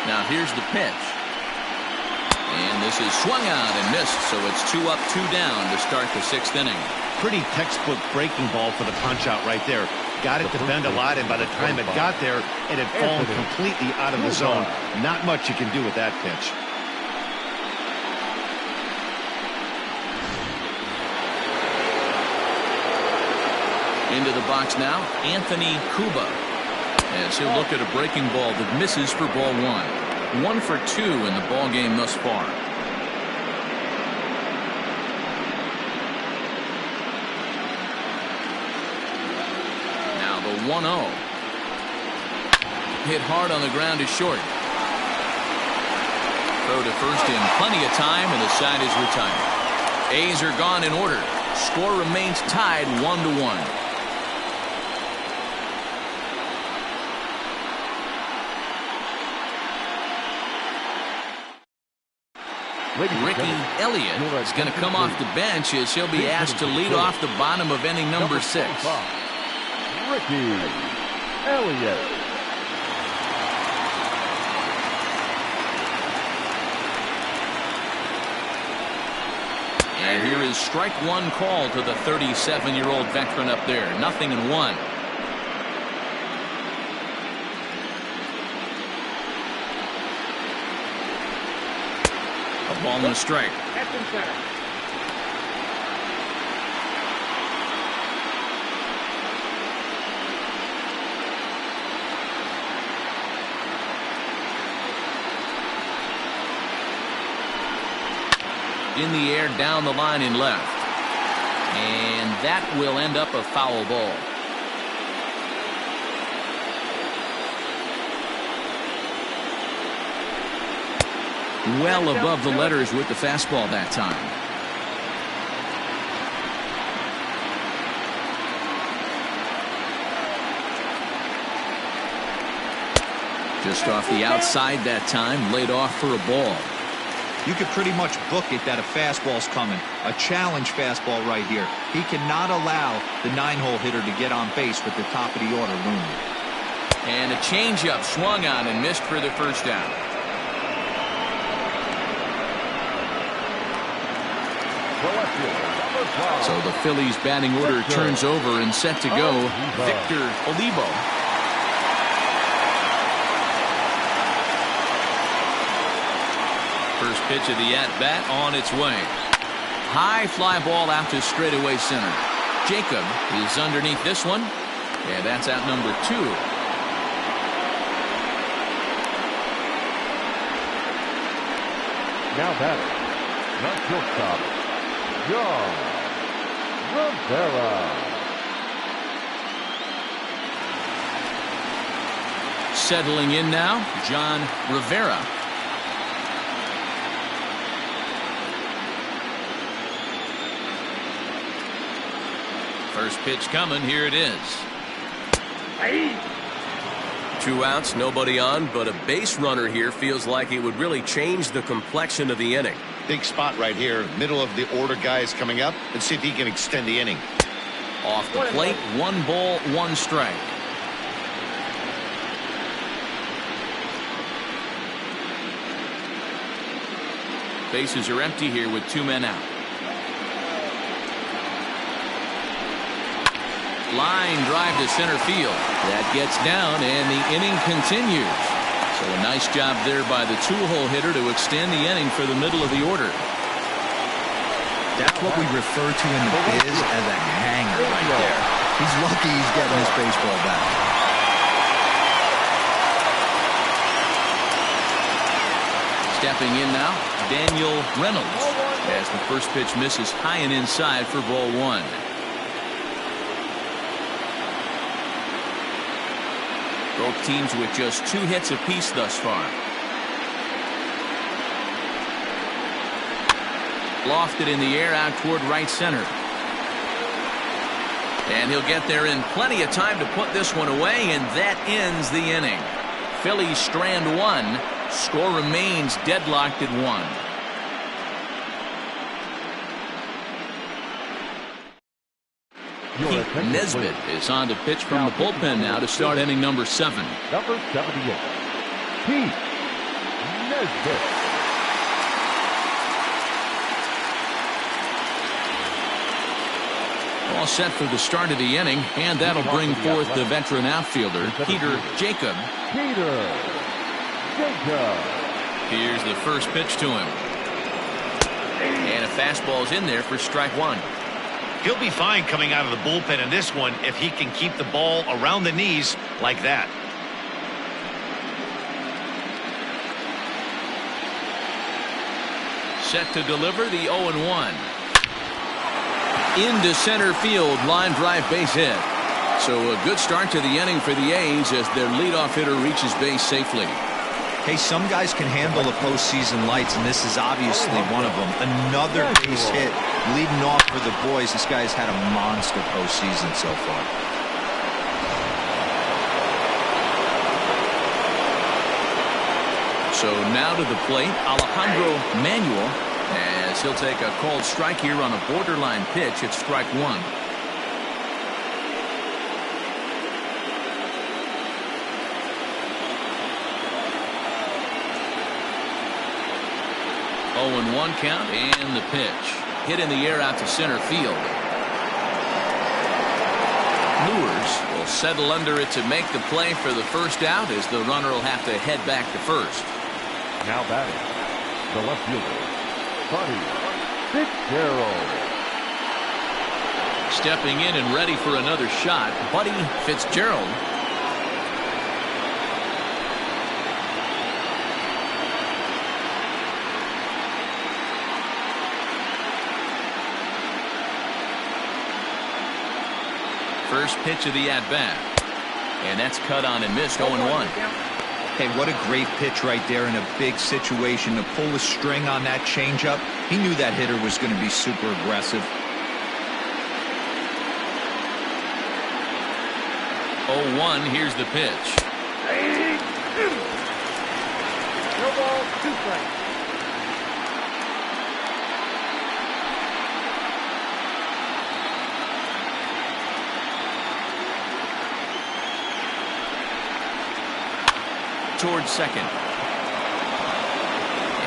Now here's the pitch. And this is swung out and missed, so it's 2 up, 2 down to start the 6th inning. Pretty textbook breaking ball for the punch out right there. Got it to bend a lot, and by the time it got there, it had fallen completely out of the zone. Not much you can do with that pitch. Into the box now, Anthony Cuba. As he'll look at a breaking ball that misses for ball 1. 1 for 2 in the ball game thus far. Now the 1-0. Hit hard on the ground to short. Throw to first in plenty of time, and the side is retired. A's are gone in order. Score remains tied 1-1. Ricky Elliott is going to come off the bench as he'll be asked to lead off the bottom of inning number 6. Ricky Elliott. And here is strike 1 call to the 37-year-old veteran up there. 0-1. Ball and a strike. That's in center. In the air, down the line in left. And that will end up a foul ball. Well above the letters with the fastball that time. Just off the outside that time, laid off for a ball. You could pretty much book it that a fastball's coming. A challenge fastball right here. He cannot allow the 9-hole hitter to get on base with the top of the order looming. And a changeup swung on and missed for the first down. So the Phillies batting order turns over and set to go. Victor Olivo. First pitch of the at-bat on its way. High fly ball out to straightaway center. Jacob is underneath this one. And that's out number 2. Now batter, not shortstop, John Rivera. Settling in now, John Rivera. First pitch coming. Here it is. 2 outs, nobody on, but a base runner here feels like it would really change the complexion of the inning. Big spot right here. Middle of the order guys coming up. Let's see if he can extend the inning. Off the plate, 1 ball, 1 strike. Bases are empty here with 2 men out. Line drive to center field. That gets down, and the inning continues. Well, nice job there by the two-hole hitter to extend the inning for the middle of the order. That's what we refer to in the biz as a hanger right there. He's lucky he's getting his baseball back. Stepping in now, Reynolds, as the first pitch misses high and inside for ball one. Both teams with just 2 hits apiece thus far. Lofted in the air out toward right center. And he'll get there in plenty of time to put this one away, and that ends the inning. Phillies strand one. Score remains deadlocked at 1. Pete Nesbitt is on to pitch from the bullpen now to start inning number 7. Number 78, Pete Nesbitt. All set for the start of the inning, and that'll bring forth the veteran outfielder, Peter Jacob. Here's the first pitch to him. And a fastball's in there for strike 1. He'll be fine coming out of the bullpen in this one if he can keep the ball around the knees like that. Set to deliver the 0-1. Into center field, line drive base hit. So a good start to the inning for the A's as their leadoff hitter reaches base safely. Hey, some guys can handle the postseason lights, and this is obviously one of them. Another base hit leading off for the boys. This guy's had a monster postseason so far. So now to the plate, Alejandro Manuel, as he'll take a called strike here on a borderline pitch at strike 1. 0-1 count, and the pitch. Hit in the air out to center field. Lewis will settle under it to make the play for the first out, as the runner will have to head back to first. Now batting, the left fielder, Buddy Fitzgerald. Stepping in and ready for another shot, Buddy Fitzgerald. First pitch of the at-bat. And that's cut on and missed. 0-1. Hey, what a great pitch right there in a big situation to pull a string on that changeup. He knew that hitter was going to be super aggressive. 0-1, here's the pitch. No ball, 2 strikes. Towards second.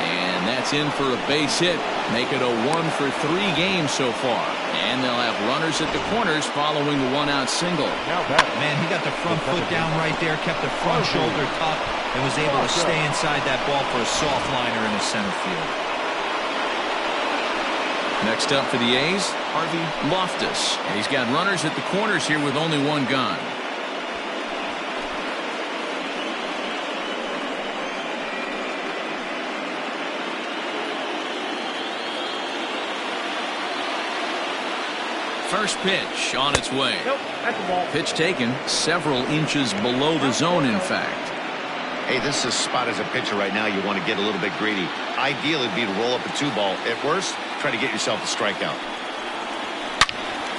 And that's in for a base hit. Make it a 1-for-3 game so far. And they'll have runners at the corners following the 1-out single. Man, he got the front foot down right there, kept the front shoulder tucked, and was able to stay inside that ball for a soft liner in the center field. Next up for the A's, Harvey Loftus. And he's got runners at the corners here with only 1 gun. First pitch on its way. Nope, that's a ball. Pitch taken several inches below the zone, in fact. Hey, this is a spot as a pitcher right now. You want to get a little bit greedy. Ideal would be to roll up a 2-ball. At worst, try to get yourself a strikeout.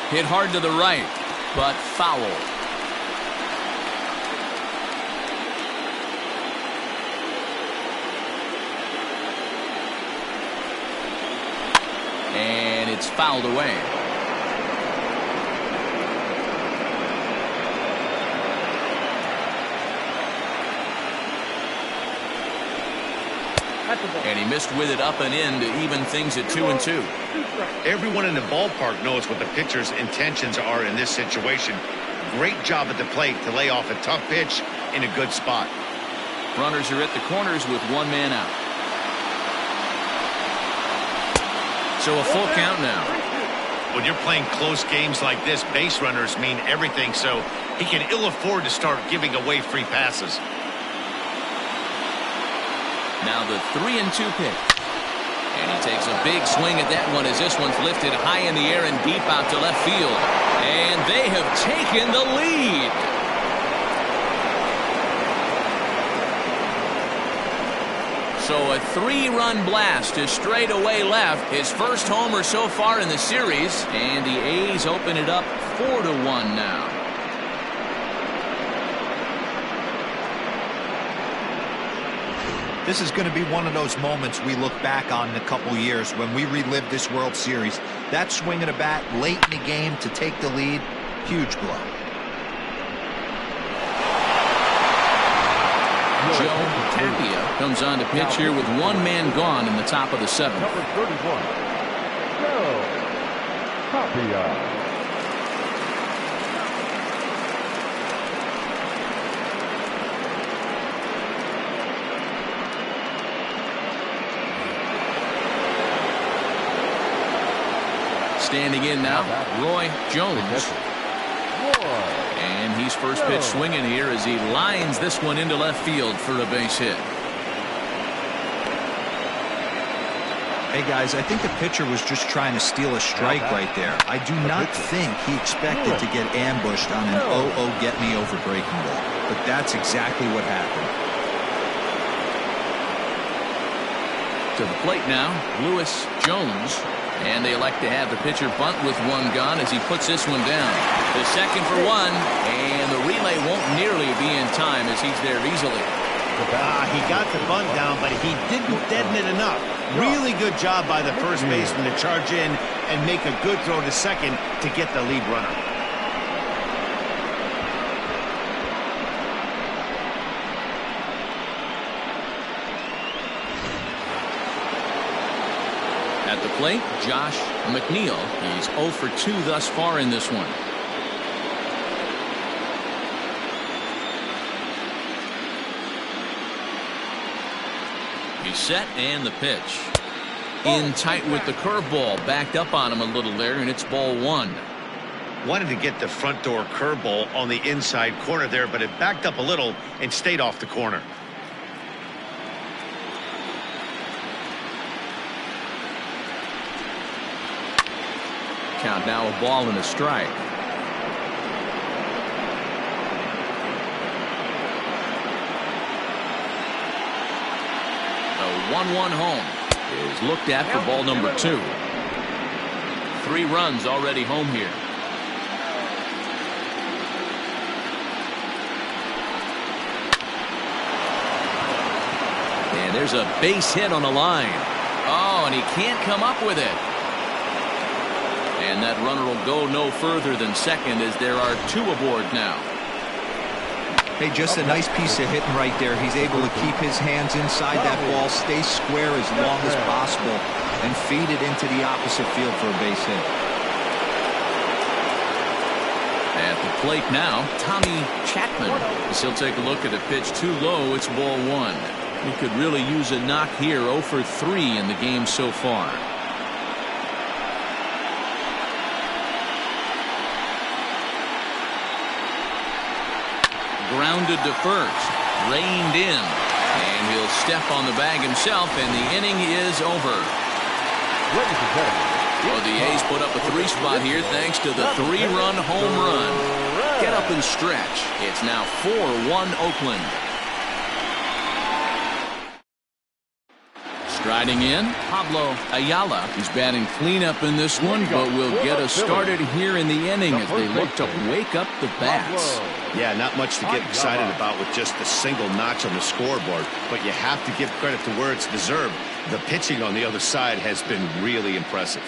Hit hard to the right, but foul. And it's fouled away. And he missed with it up and in to even things at 2-2. Everyone in the ballpark knows what the pitcher's intentions are in this situation. Great job at the plate to lay off a tough pitch in a good spot. Runners are at the corners with one man out. So a full count now. When you're playing close games like this, base runners mean everything, so he can ill afford to start giving away free passes. Now the 3-2 pitch. And he takes a big swing at that one as this one's lifted high in the air and deep out to left field. And they have taken the lead. So a 3-run blast to straightaway left. His first homer so far in the series. And the A's open it up 4-1 now. This is going to be one of those moments we look back on in a couple years when we relive this World Series. That swing of the bat late in the game to take the lead, huge blow. Joe Tapia comes on to pitch here with one man gone in the top of the 7th. Number 31, Joe Tapia. Standing in now, Roy Jones. And he's first pitch swinging here as he lines this one into left field for a base hit. Hey guys, I think the pitcher was just trying to steal a strike right there. I do not think he expected to get ambushed on an 0-0 get me over breaking ball, but that's exactly what happened. To the plate now, Lewis Jones. And they elect to have the pitcher bunt with one gone as he puts this one down. The second for one, and the relay won't nearly be in time as he's there easily. He got the bunt down, but he didn't deaden it enough. Really good job by the first baseman to charge in and make a good throw to second to get the lead runner. At the plate, Josh Mcneil. He's 0 for 2 thus far in this one. He's set and the pitch. In tight with the curveball. Backed up on him a little there, and it's ball 1. Wanted to get the front door curveball on the inside corner there, but it backed up a little and stayed off the corner. Count now, a ball and a strike. The 1-1 home is looked at for ball number 2. 3 runs already home here. And there's a base hit on the line. Oh, and he can't come up with it. And that runner will go no further than second as there are 2 aboard now. Hey, just a nice piece of hitting right there. He's able to keep his hands inside that ball, stay square as long as possible, and feed it into the opposite field for a base hit. At the plate now, Tommy Chapman. As he'll take a look at a pitch too low, it's ball 1. He could really use a knock here. 0 for 3 in the game so far. Grounded to first, reined in, and he'll step on the bag himself, and the inning is over. Well, the A's put up a 3 spot here thanks to the 3-run home run. Get up and stretch. It's now 4-1 Oakland. Striding in, Pablo Ayala. He's batting cleanup in this one, but will get us started here in the inning as they look to wake up the bats. Yeah, not much to get excited about with just a single notch on the scoreboard, but you have to give credit to where it's deserved. The pitching on the other side has been really impressive.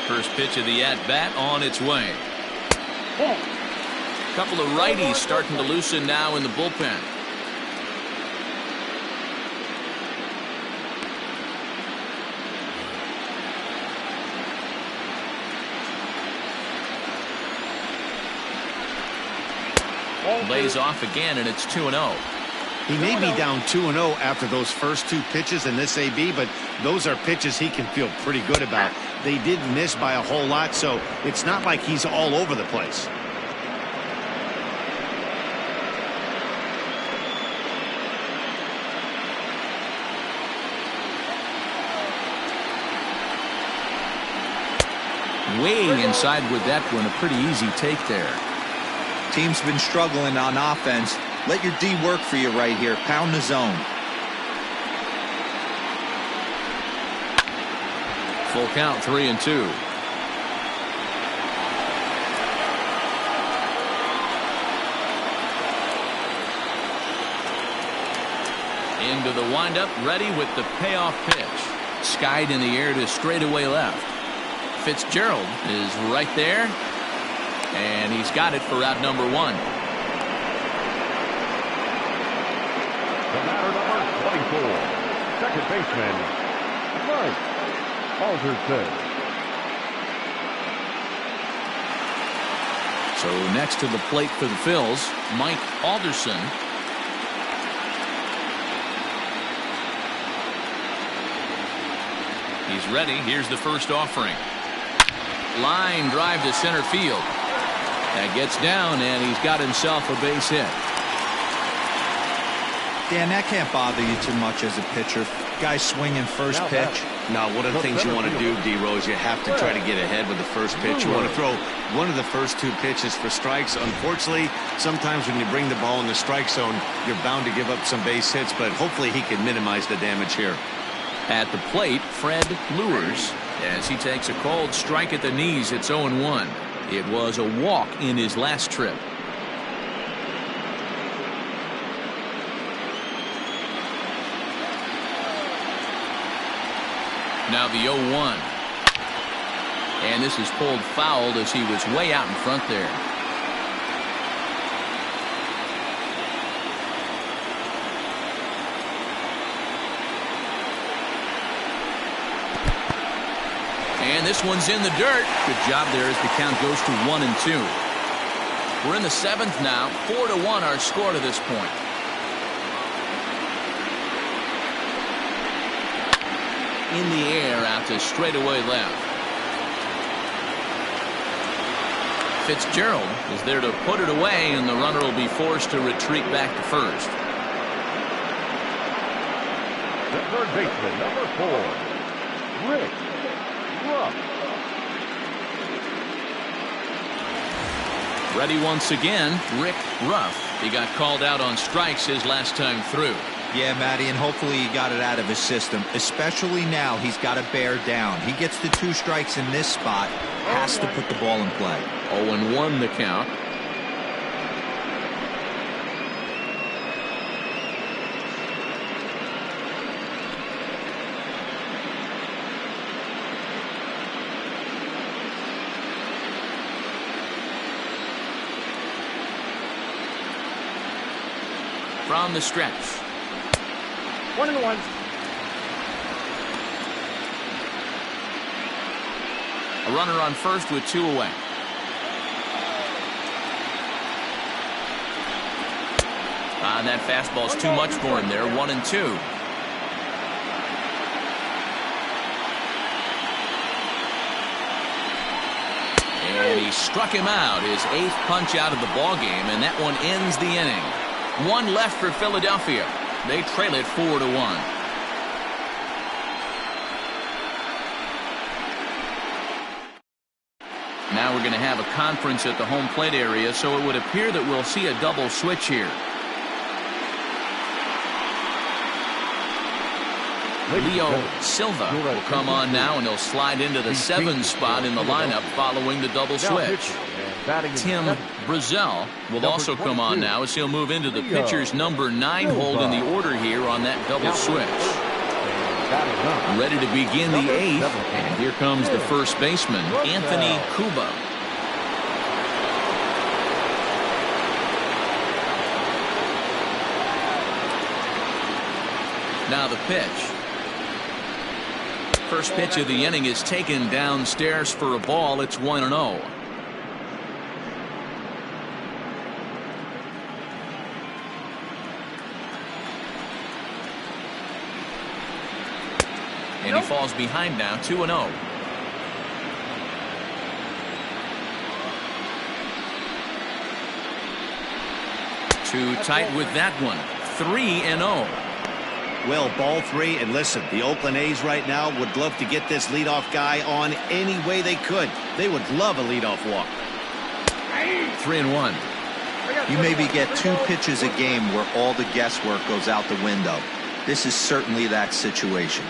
First pitch of the at-bat on its way. Couple of righties starting to loosen now in the bullpen. Lays off again, and it's 2-0. He may be down 2-0 after those first two pitches in this AB, but those are pitches he can feel pretty good about. They did miss by a whole lot, so it's not like he's all over the place. Way inside with that one. A pretty easy take there. Team's been struggling on offense. Let your D work for you right here. Pound the zone. Full count, 3-2. Into the windup, ready with the payoff pitch. Skied in the air to straightaway left. Fitzgerald is right there, and he's got it for out number 1. The batter, number 24, second baseman, Mike Alderson. So next to the plate for the Phils, Mike Alderson. He's ready. Here's the first offering. Line drive to center field. That gets down, and he's got himself a base hit. Dan, that can't bother you too much as a pitcher. Guy swinging first pitch. Now, one of the things you want to do, D-Rose, you have to try to get ahead with the first pitch. You want to throw one of the first two pitches for strikes. Unfortunately, sometimes when you bring the ball in the strike zone, you're bound to give up some base hits, but hopefully he can minimize the damage here. At the plate, Fred Lewers, as he takes a called strike at the knees. It's 0-1. It was a walk in his last trip. Now the 0-1. And this is pulled foul as he was way out in front there. And this one's in the dirt. Good job there as the count goes to 1-2. We're in the 7th now. 4-1 our score to this point. In the air out to straightaway left. Fitzgerald is there to put it away, and the runner will be forced to retreat back to first. The third baseman, number 4, Rick Ruff. Ready once again, Rick Ruff. He got called out on strikes his last time through. Yeah, Matty, and hopefully he got it out of his system. Especially now, he's got to bear down. He gets the 2 strikes in this spot, has to put the ball in play. 0-1 the count. From the stretch. 1-1. A runner on first with 2 away. And that fastball's too much for him there. 1-2. And he struck him out. His 8th punch out of the ball game, and that one ends the inning. 1 left for Philadelphia. They trail it 4-1. Now we're going to have a conference at the home plate area, so it would appear that we'll see a double switch here. Leo Silva will come on now, and he'll slide into the 7 spot in the lineup following the double switch. Tim Brazell will also come on now as he'll move into the pitcher's number 9 hold in the order here on that double switch. Ready to begin the 8th, and here comes the first baseman, Anthony Cuba. Now the pitch. First pitch of the inning is taken downstairs for a ball. It's 1-0. And he falls behind now, 2-0. Too tight with that one. 3-0. Well, ball three, and listen, the Oakland A's right now would love to get this leadoff guy on any way they could. They would love a leadoff walk. 3-1. You maybe get 2 pitches a game where all the guesswork goes out the window. This is certainly that situation.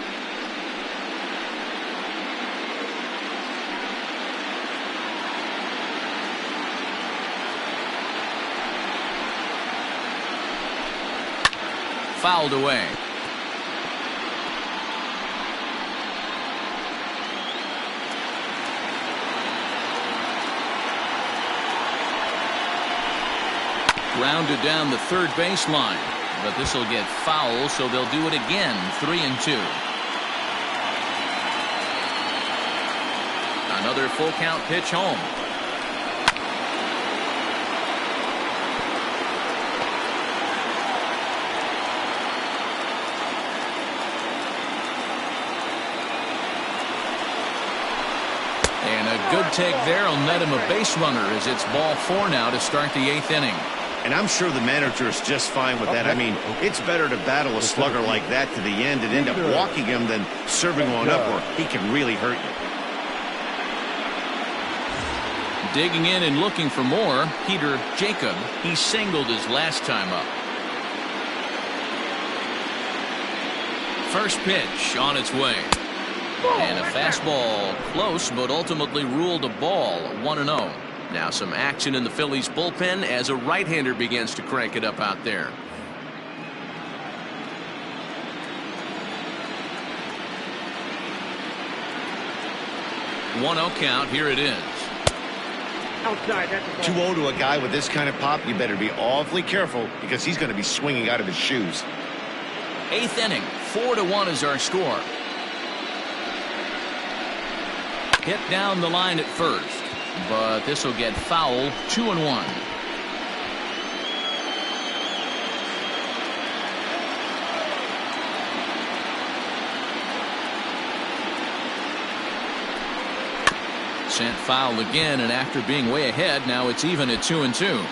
Fouled away. Grounded down the third baseline, but this will get foul, so they'll do it again. 3-2. Another full count pitch home. And a good take there will net him a base runner as it's ball 4 now to start the 8th inning. And I'm sure the manager is just fine with that. I mean, it's better to battle a slugger like that to the end and end up walking him than serving one up where he can really hurt you. Digging in and looking for more, Peter Jacob. He singled his last time up. First pitch on its way. And a fastball close, but ultimately ruled a ball. 1-0. Now some action in the Phillies bullpen as a right-hander begins to crank it up out there. One 0 count. Here it is. Outside. That's a 2-0 to a guy with this kind of pop, you better be awfully careful because he's going to be swinging out of his shoes. 8th inning. 4-1 is our score. Hit down the line at first, but this will get foul. 2-1. Sent foul again, and after being way ahead, now it's even at 2-2.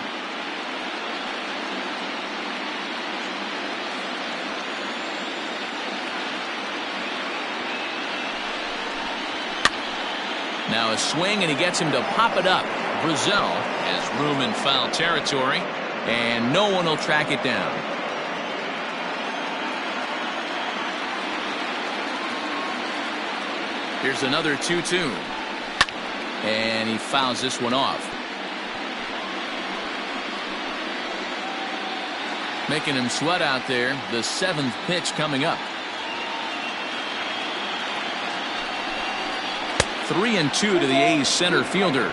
Now a swing, and he gets him to pop it up. Brazell has room in foul territory, and no one will track it down. Here's another 2-2. And he fouls this one off. Making him sweat out there. The 7th pitch coming up. 3-2 to the A's center fielder.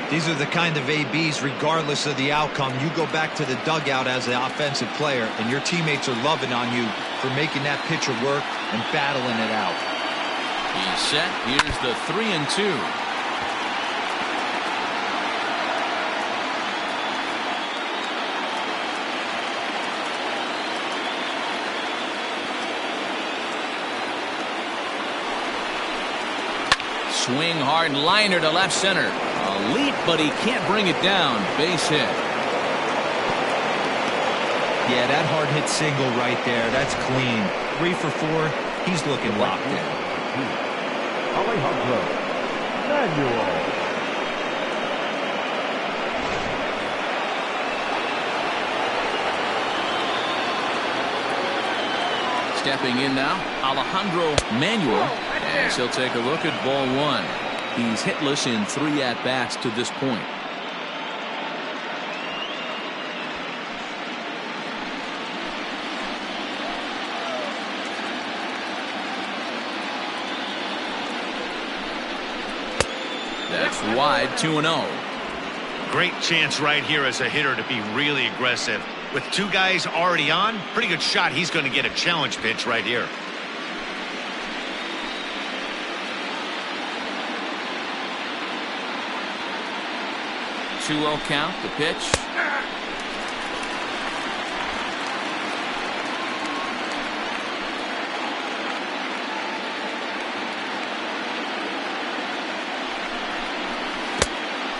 These are the kind of ABs, regardless of the outcome. You go back to the dugout as an offensive player, and your teammates are loving on you for making that pitcher work and battling it out. He's set. Here's the 3-2. Swing hard liner to left center. A leap, but he can't bring it down. Base hit. Yeah, that hard hit single right there. That's clean. 3 for 4. He's looking locked in. Alejandro Manuel. Stepping in now, Alejandro Manuel, as he'll take a look at ball 1. He's hitless in 3 at-bats to this point. That's wide. 2-0. Great chance right here as a hitter to be really aggressive. With 2 guys already on, pretty good shot he's going to get a challenge pitch right here. 2-0 count. The pitch.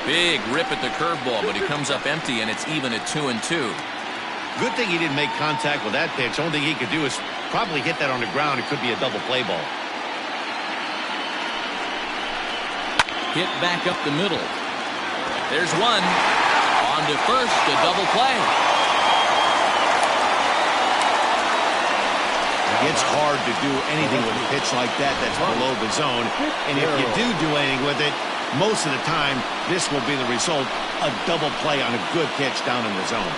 Big rip at the curveball, but he comes up empty, and it's even at 2-2. Good thing he didn't make contact with that pitch. Only thing he could do is probably hit that on the ground. It could be a double play ball. Hit back up the middle. There's one. On to first, a double play. It's hard to do anything with a pitch like that that's below the zone. And if you do anything with it, most of the time, this will be the result. A double play on a good pitch down in the zone.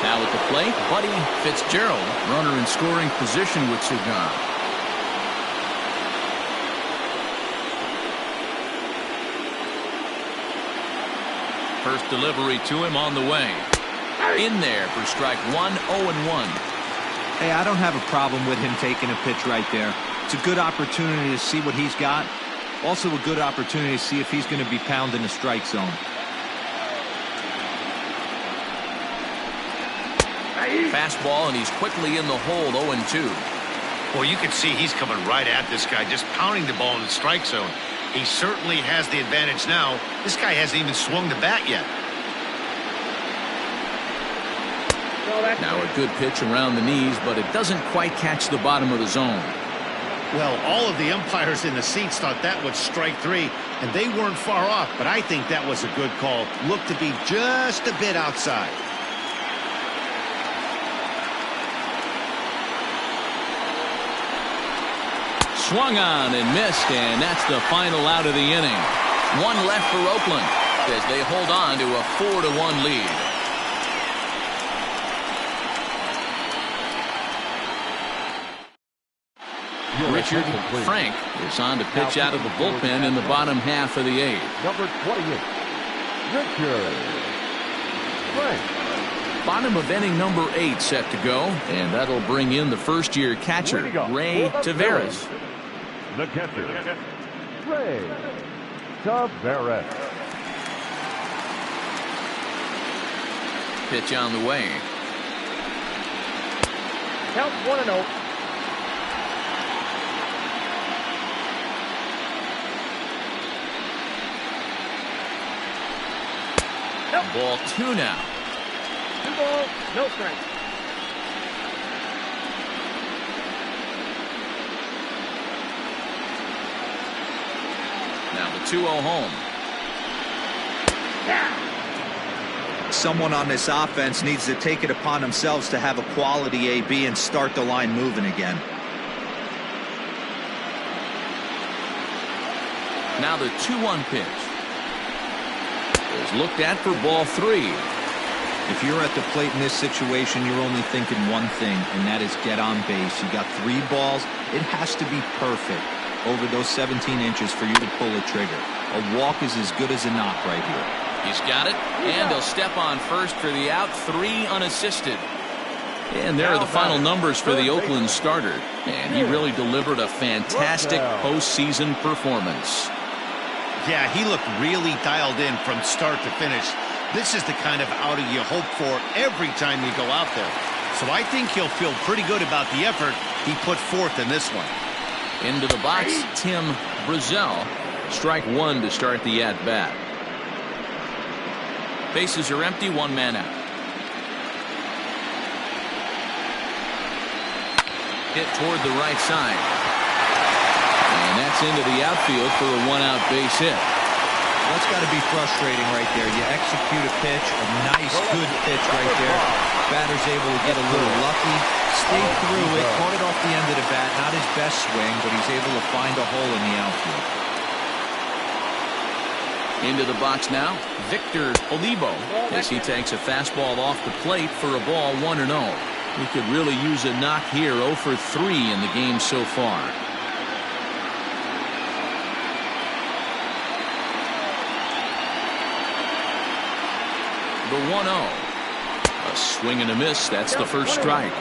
Now at the plate, Buddy Fitzgerald, runner in scoring position with two gone. First delivery to him on the way. In there for strike one, 0-1. Hey, I don't have a problem with him taking a pitch right there. It's a good opportunity to see what he's got. Also a good opportunity to see if he's going to be pounding the strike zone. Fastball, and he's quickly in the hole, 0-2. Well, you can see he's coming right at this guy, just pounding the ball in the strike zone. He certainly has the advantage now. This guy hasn't even swung the bat yet. Now a good pitch around the knees, but it doesn't quite catch the bottom of the zone. Well, all of the umpires in the seats thought that was strike three, and they weren't far off, but I think that was a good call. Looked to be just a bit outside. Swung on and missed, and that's the final out of the inning. One left for Oakland as they hold on to a 4-1 lead. Richard Frank is on to pitch out of the bullpen in the bottom half of the eighth. Number 28, Richard Frank. Bottom of inning number 8 set to go, and that'll bring in the first-year catcher, Ray Taveras. The catcher, Ray Taveras. Pitch on the way. Count 1-0. Ball 2 now. 2 balls, no strikes. Now the 2-0 home. Someone on this offense needs to take it upon themselves to have a quality AB and start the line moving again. Now the 2-1 pitch is looked at for ball 3. If you're at the plate in this situation, you're only thinking one thing, and that is get on base. You got 3 balls. It has to be perfect over those 17 inches for you to pull a trigger. A walk is as good as a knock right here. He's got it, and he'll step on first for the out, 3 unassisted. And there are the final numbers for the Oakland starter, and he really delivered a fantastic postseason performance. Yeah, he looked really dialed in from start to finish. This is the kind of outing you hope for every time you go out there. So I think he'll feel pretty good about the effort he put forth in this one. Into the box, Tim Brazell. Strike 1 to start the at-bat. Bases are empty, 1 man out. Hit toward the right side. And that's into the outfield for a 1-out base hit. That's got to be frustrating right there. You execute a pitch, a nice, good pitch right there. Batter's able to get a little lucky, stay through it, caught it off the end of the bat. Not his best swing, but he's able to find a hole in the outfield. Into the box now, Victor Olivo, as he takes a fastball off the plate for a ball 1-0. He could really use a knock here, 0 for 3 in the game so far. The 1-0. A swing and a miss. That's the first strike.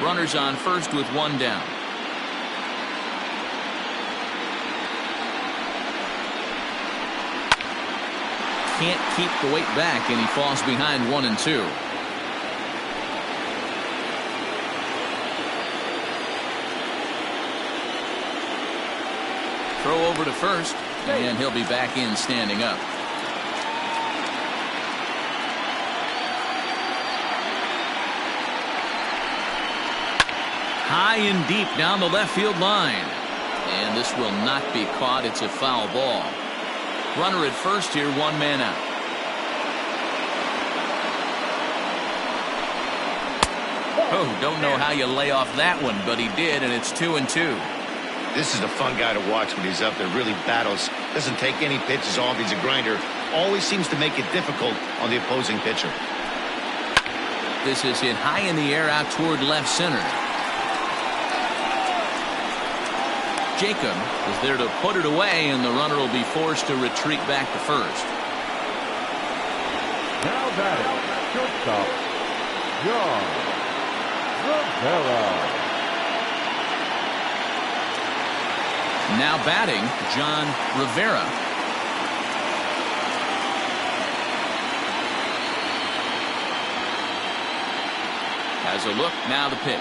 Runners on first with 1 down. can't keep the weight back, and he falls behind 1-2. Throw over to first, and he'll be back in standing up. High and deep down the left field line. And this will not be caught. It's a foul ball. Runner at first here, 1 man out. Oh, don't know how you lay off that one, but he did, and it's 2-2. This is a fun guy to watch when he's up there. Really battles. Doesn't take any pitches off. He's a grinder. Always seems to make it difficult on the opposing pitcher. This is hit high in the air out toward left center. Jacob is there to put it away, and the runner will be forced to retreat back to first. Now batting, shortstop, John Rivera. Now batting, John Rivera. Has a look, now the pitch.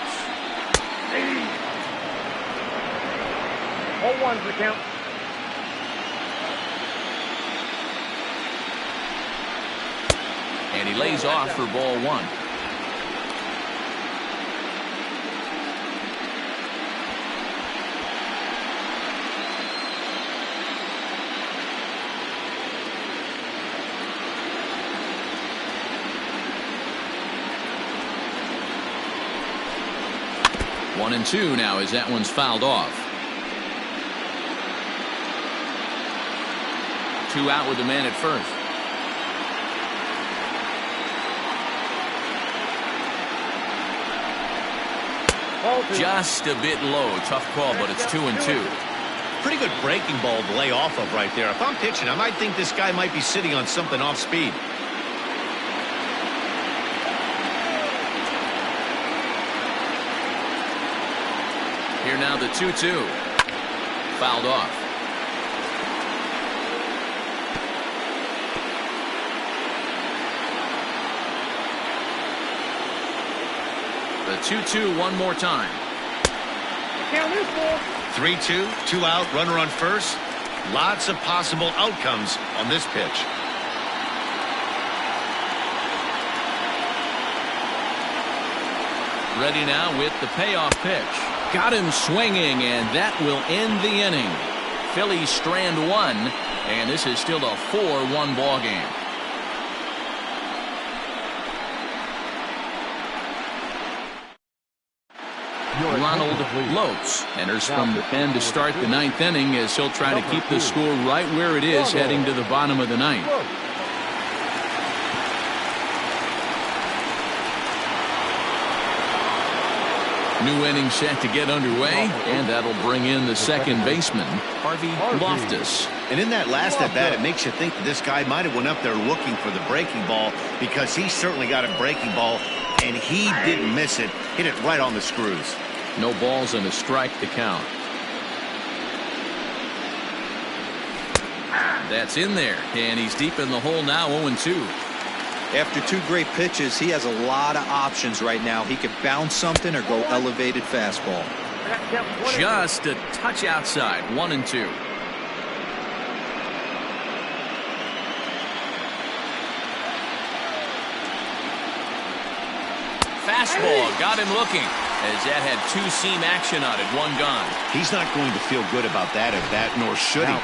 0-1 for the count. And he lays off for ball 1. One and two now as that one's fouled off. 2 out with the man at first. Just a bit low. Tough call, but it's 2-2. Pretty good breaking ball to lay off of right there. If I'm pitching, I might think this guy might be sitting on something off speed. Here now the 2-2. Fouled off. The 2-2 one more time. The count is 3-2, 2 out, runner on first. Lots of possible outcomes on this pitch. Ready now with the payoff pitch. Got him swinging, and that will end the inning. Phillies strand 1, and this is still a 4-1 ball game. Ronald Lopes enters from the pen to start the 9th inning as he'll try to keep the score right where it is heading to the bottom of the 9th. New inning set to get underway, and that'll bring in the second baseman, Harvey Loftus. And in that last at bat, it makes you think that this guy might have went up there looking for the breaking ball, because he certainly got a breaking ball, and he didn't miss it. Hit it right on the screws. No balls and a strike to count. That's in there, and he's deep in the hole now, 0-2. After 2 great pitches, he has a lot of options right now. He could bounce something or go elevated fastball. Just a touch outside, 1-2. Fastball got him looking, as that had 2-seam action on it, 1 gone. He's not going to feel good about that at bat, nor should he.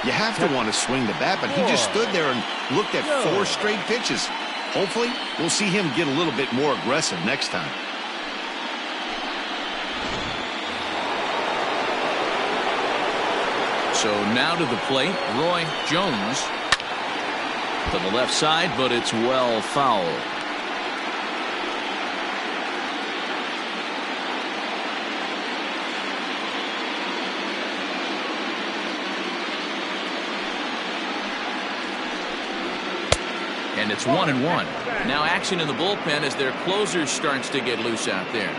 You have to want to swing the bat, but he just stood there and looked at 4 straight pitches. Hopefully, we'll see him get a little bit more aggressive next time. So now to the plate, Roy Jones. To the left side, but it's well foul. And it's 1-1. Now action in the bullpen as their closer starts to get loose out there.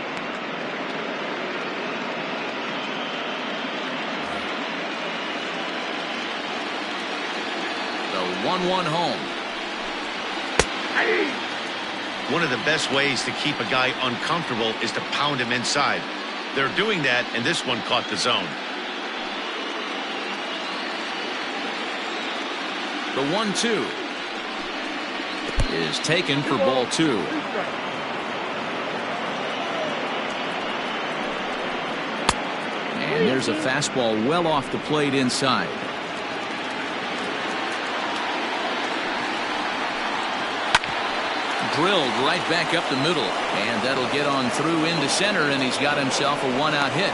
The 1-1 home. One of the best ways to keep a guy uncomfortable is to pound him inside. They're doing that, and this one caught the zone. The 1-2 is taken for ball 2. And there's a fastball well off the plate inside. Drilled right back up the middle, and that'll get on through into center, and he's got himself a one-out hit.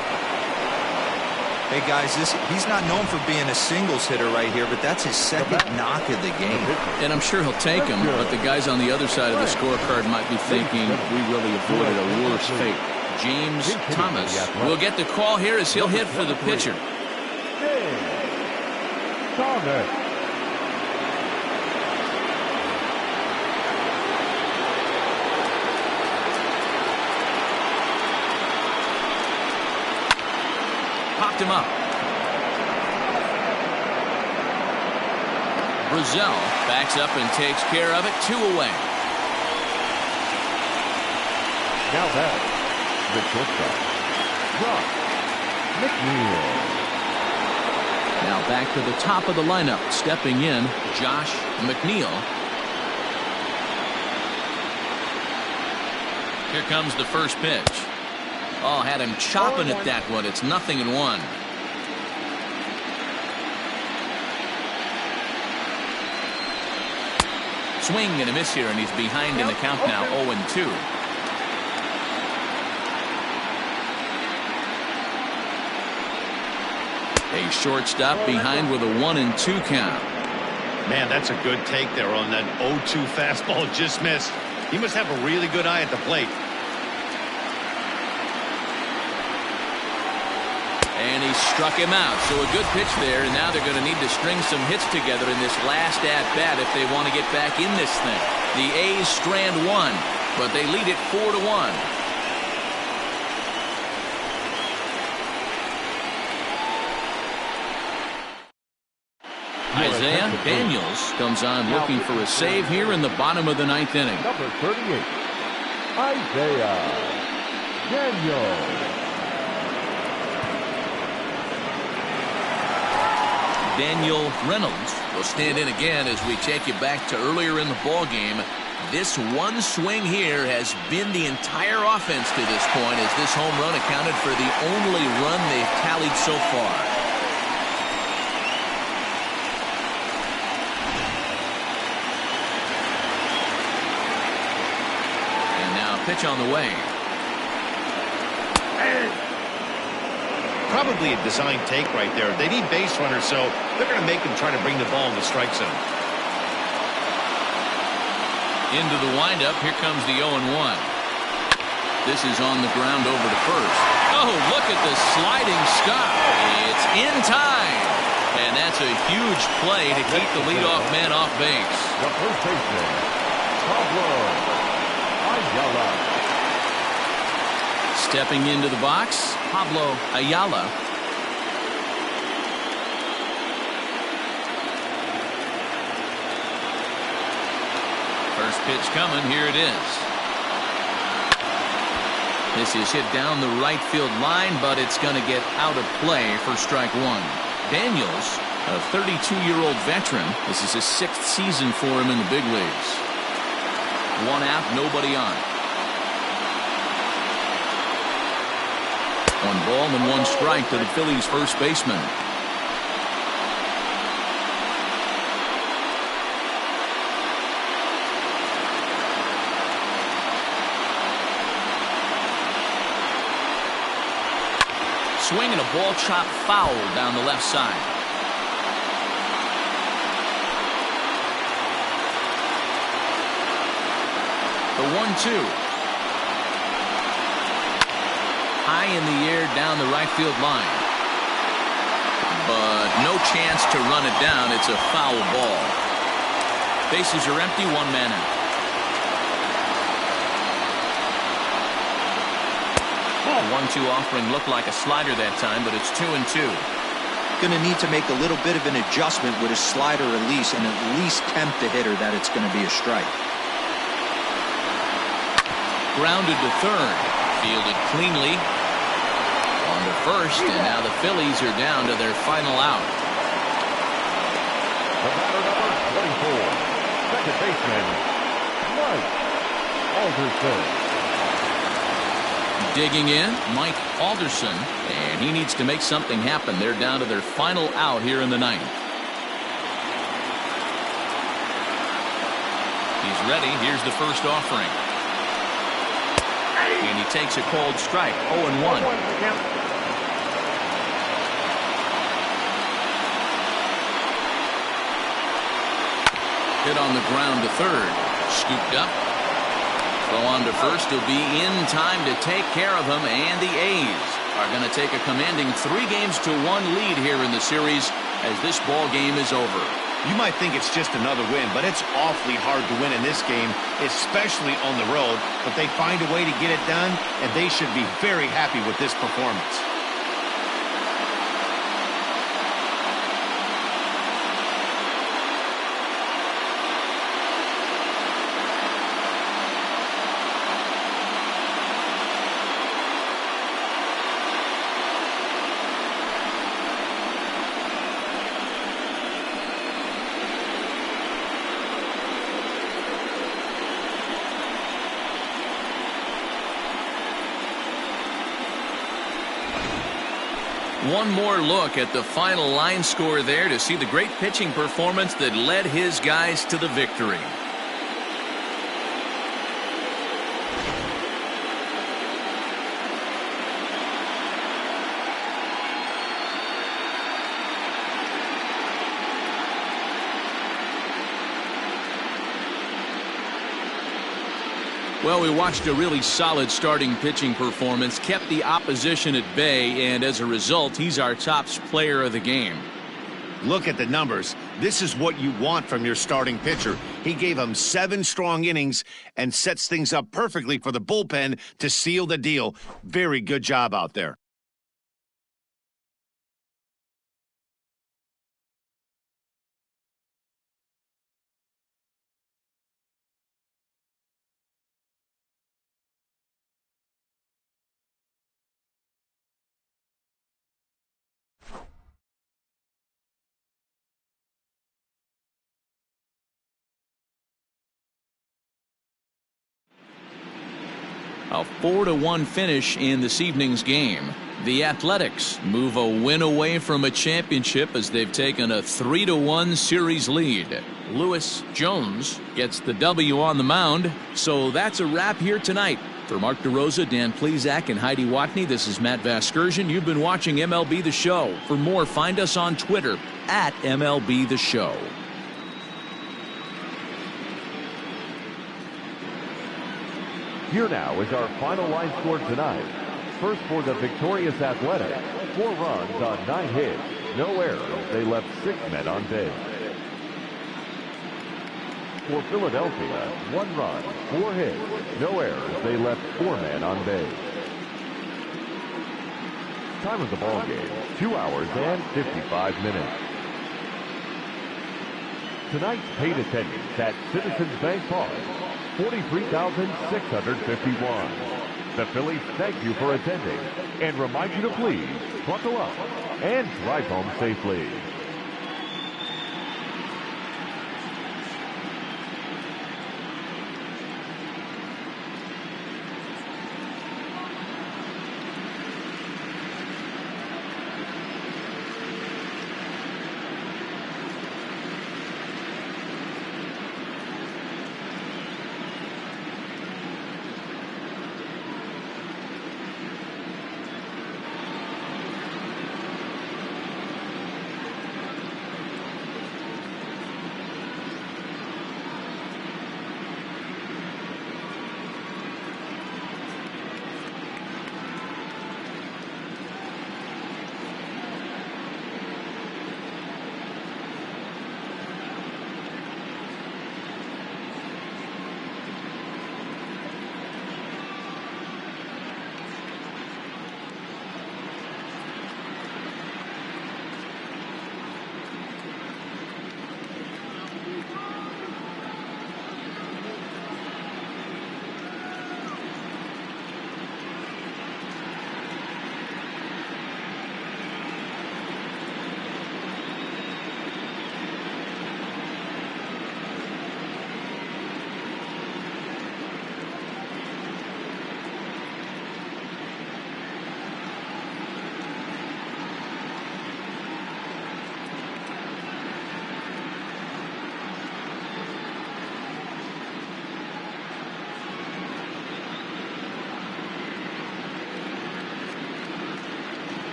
Hey guys, he's not known for being a singles hitter right here, but that's his second knock of the game. And I'm sure he'll take him, but the guys on the other side of the scorecard might be thinking we really avoided a worse fate. James Thomas will get the call here as he'll hit for the pitcher. Popped him up. Brazell backs up and takes care of it. 2 away. Now that the shortstop, Mcneil. Now back to the top of the lineup. Stepping in, Josh Mcneil. Here comes the first pitch. Oh, had him chopping at that one. It's 0-1. Swing and a miss here, and he's behind in the count now, 0-2. A shortstop behind with a 1-2 count. Man, that's a good take there on that 0-2 fastball just missed. He must have a really good eye at the plate. And he struck him out. So a good pitch there, and now they're going to need to string some hits together in this last at-bat if they want to get back in this thing. The A's strand 1, but they lead it 4-1. Isaiah Daniels comes on looking for a save here in the bottom of the 9th inning. Number 38, Isaiah Daniels. Daniel Reynolds will stand in again as we take you back to earlier in the ball game. This one swing here has been the entire offense to this point, as this home run accounted for the only run they've tallied so far. And now pitch on the way. Probably a design take right there. They need base runners, so they're going to make them try to bring the ball in the strike zone. Into the windup. Here comes the 0-1. This is on the ground over to first. Oh, look at the sliding stop. It's in time. And that's a huge play to keep the leadoff man off base. The first baseman, Pablo Ayala. Stepping into the box, Pablo Ayala. First pitch coming. Here it is. This is hit down the right field line, but it's going to get out of play for strike 1. Daniels, a 32-year-old veteran. This is his 6th season for him in the big leagues. 1 out, nobody on. 1 ball and 1 strike to the Phillies' first baseman. Swing and a ball chopped foul down the left side. The 1-2. High in the air down the right field line. But no chance to run it down. It's a foul ball. Bases are empty, 1 man out. 1-2 offering looked like a slider that time, but it's 2-2. Going to need to make a little bit of an adjustment with his slider release and at least tempt the hitter that it's going to be a strike. Grounded to third. Fielded cleanly. On to first, and now the Phillies are down to their final out. The batter number 24, second baseman, Mike Alderson. Digging in, Mike Alderson, and he needs to make something happen. They're down to their final out here in the ninth. He's ready. Here's the first offering. And he takes a cold strike. 0-1. Hit on the ground to third. Scooped up. Throw on to first. He'll be in time to take care of him. And the A's are going to take a commanding 3-1 lead here in the series as this ball game is over. You might think it's just another win, but it's awfully hard to win in this game, especially on the road. But they find a way to get it done, and they should be very happy with this performance. One more look at the final line score there to see the great pitching performance that led his guys to the victory. Well, we watched a really solid starting pitching performance, kept the opposition at bay, and as a result, he's our top player of the game. Look at the numbers. This is what you want from your starting pitcher. He gave them 7 strong innings and sets things up perfectly for the bullpen to seal the deal. Very good job out there. A 4-1 finish in this evening's game. The Athletics move a win away from a championship as they've taken a 3-1 series lead. Lewis Jones gets the W on the mound. So that's a wrap here tonight. For Mark DeRosa, Dan Plesac, and Heidi Watney, this is Matt Vasgersian. You've been watching MLB The Show. For more, find us on Twitter at MLB The Show. Here now is our final line score tonight. First for the victorious Athletics, 4 runs on 9 hits, no errors. They left 6 men on base. For Philadelphia, 1 run, 4 hits, no errors. They left 4 men on base. Time of the ball game, 2 hours and 55 minutes. Tonight's paid attendance at Citizens Bank Park, 43,651. The Phillies thank you for attending and remind you to please buckle up and drive home safely.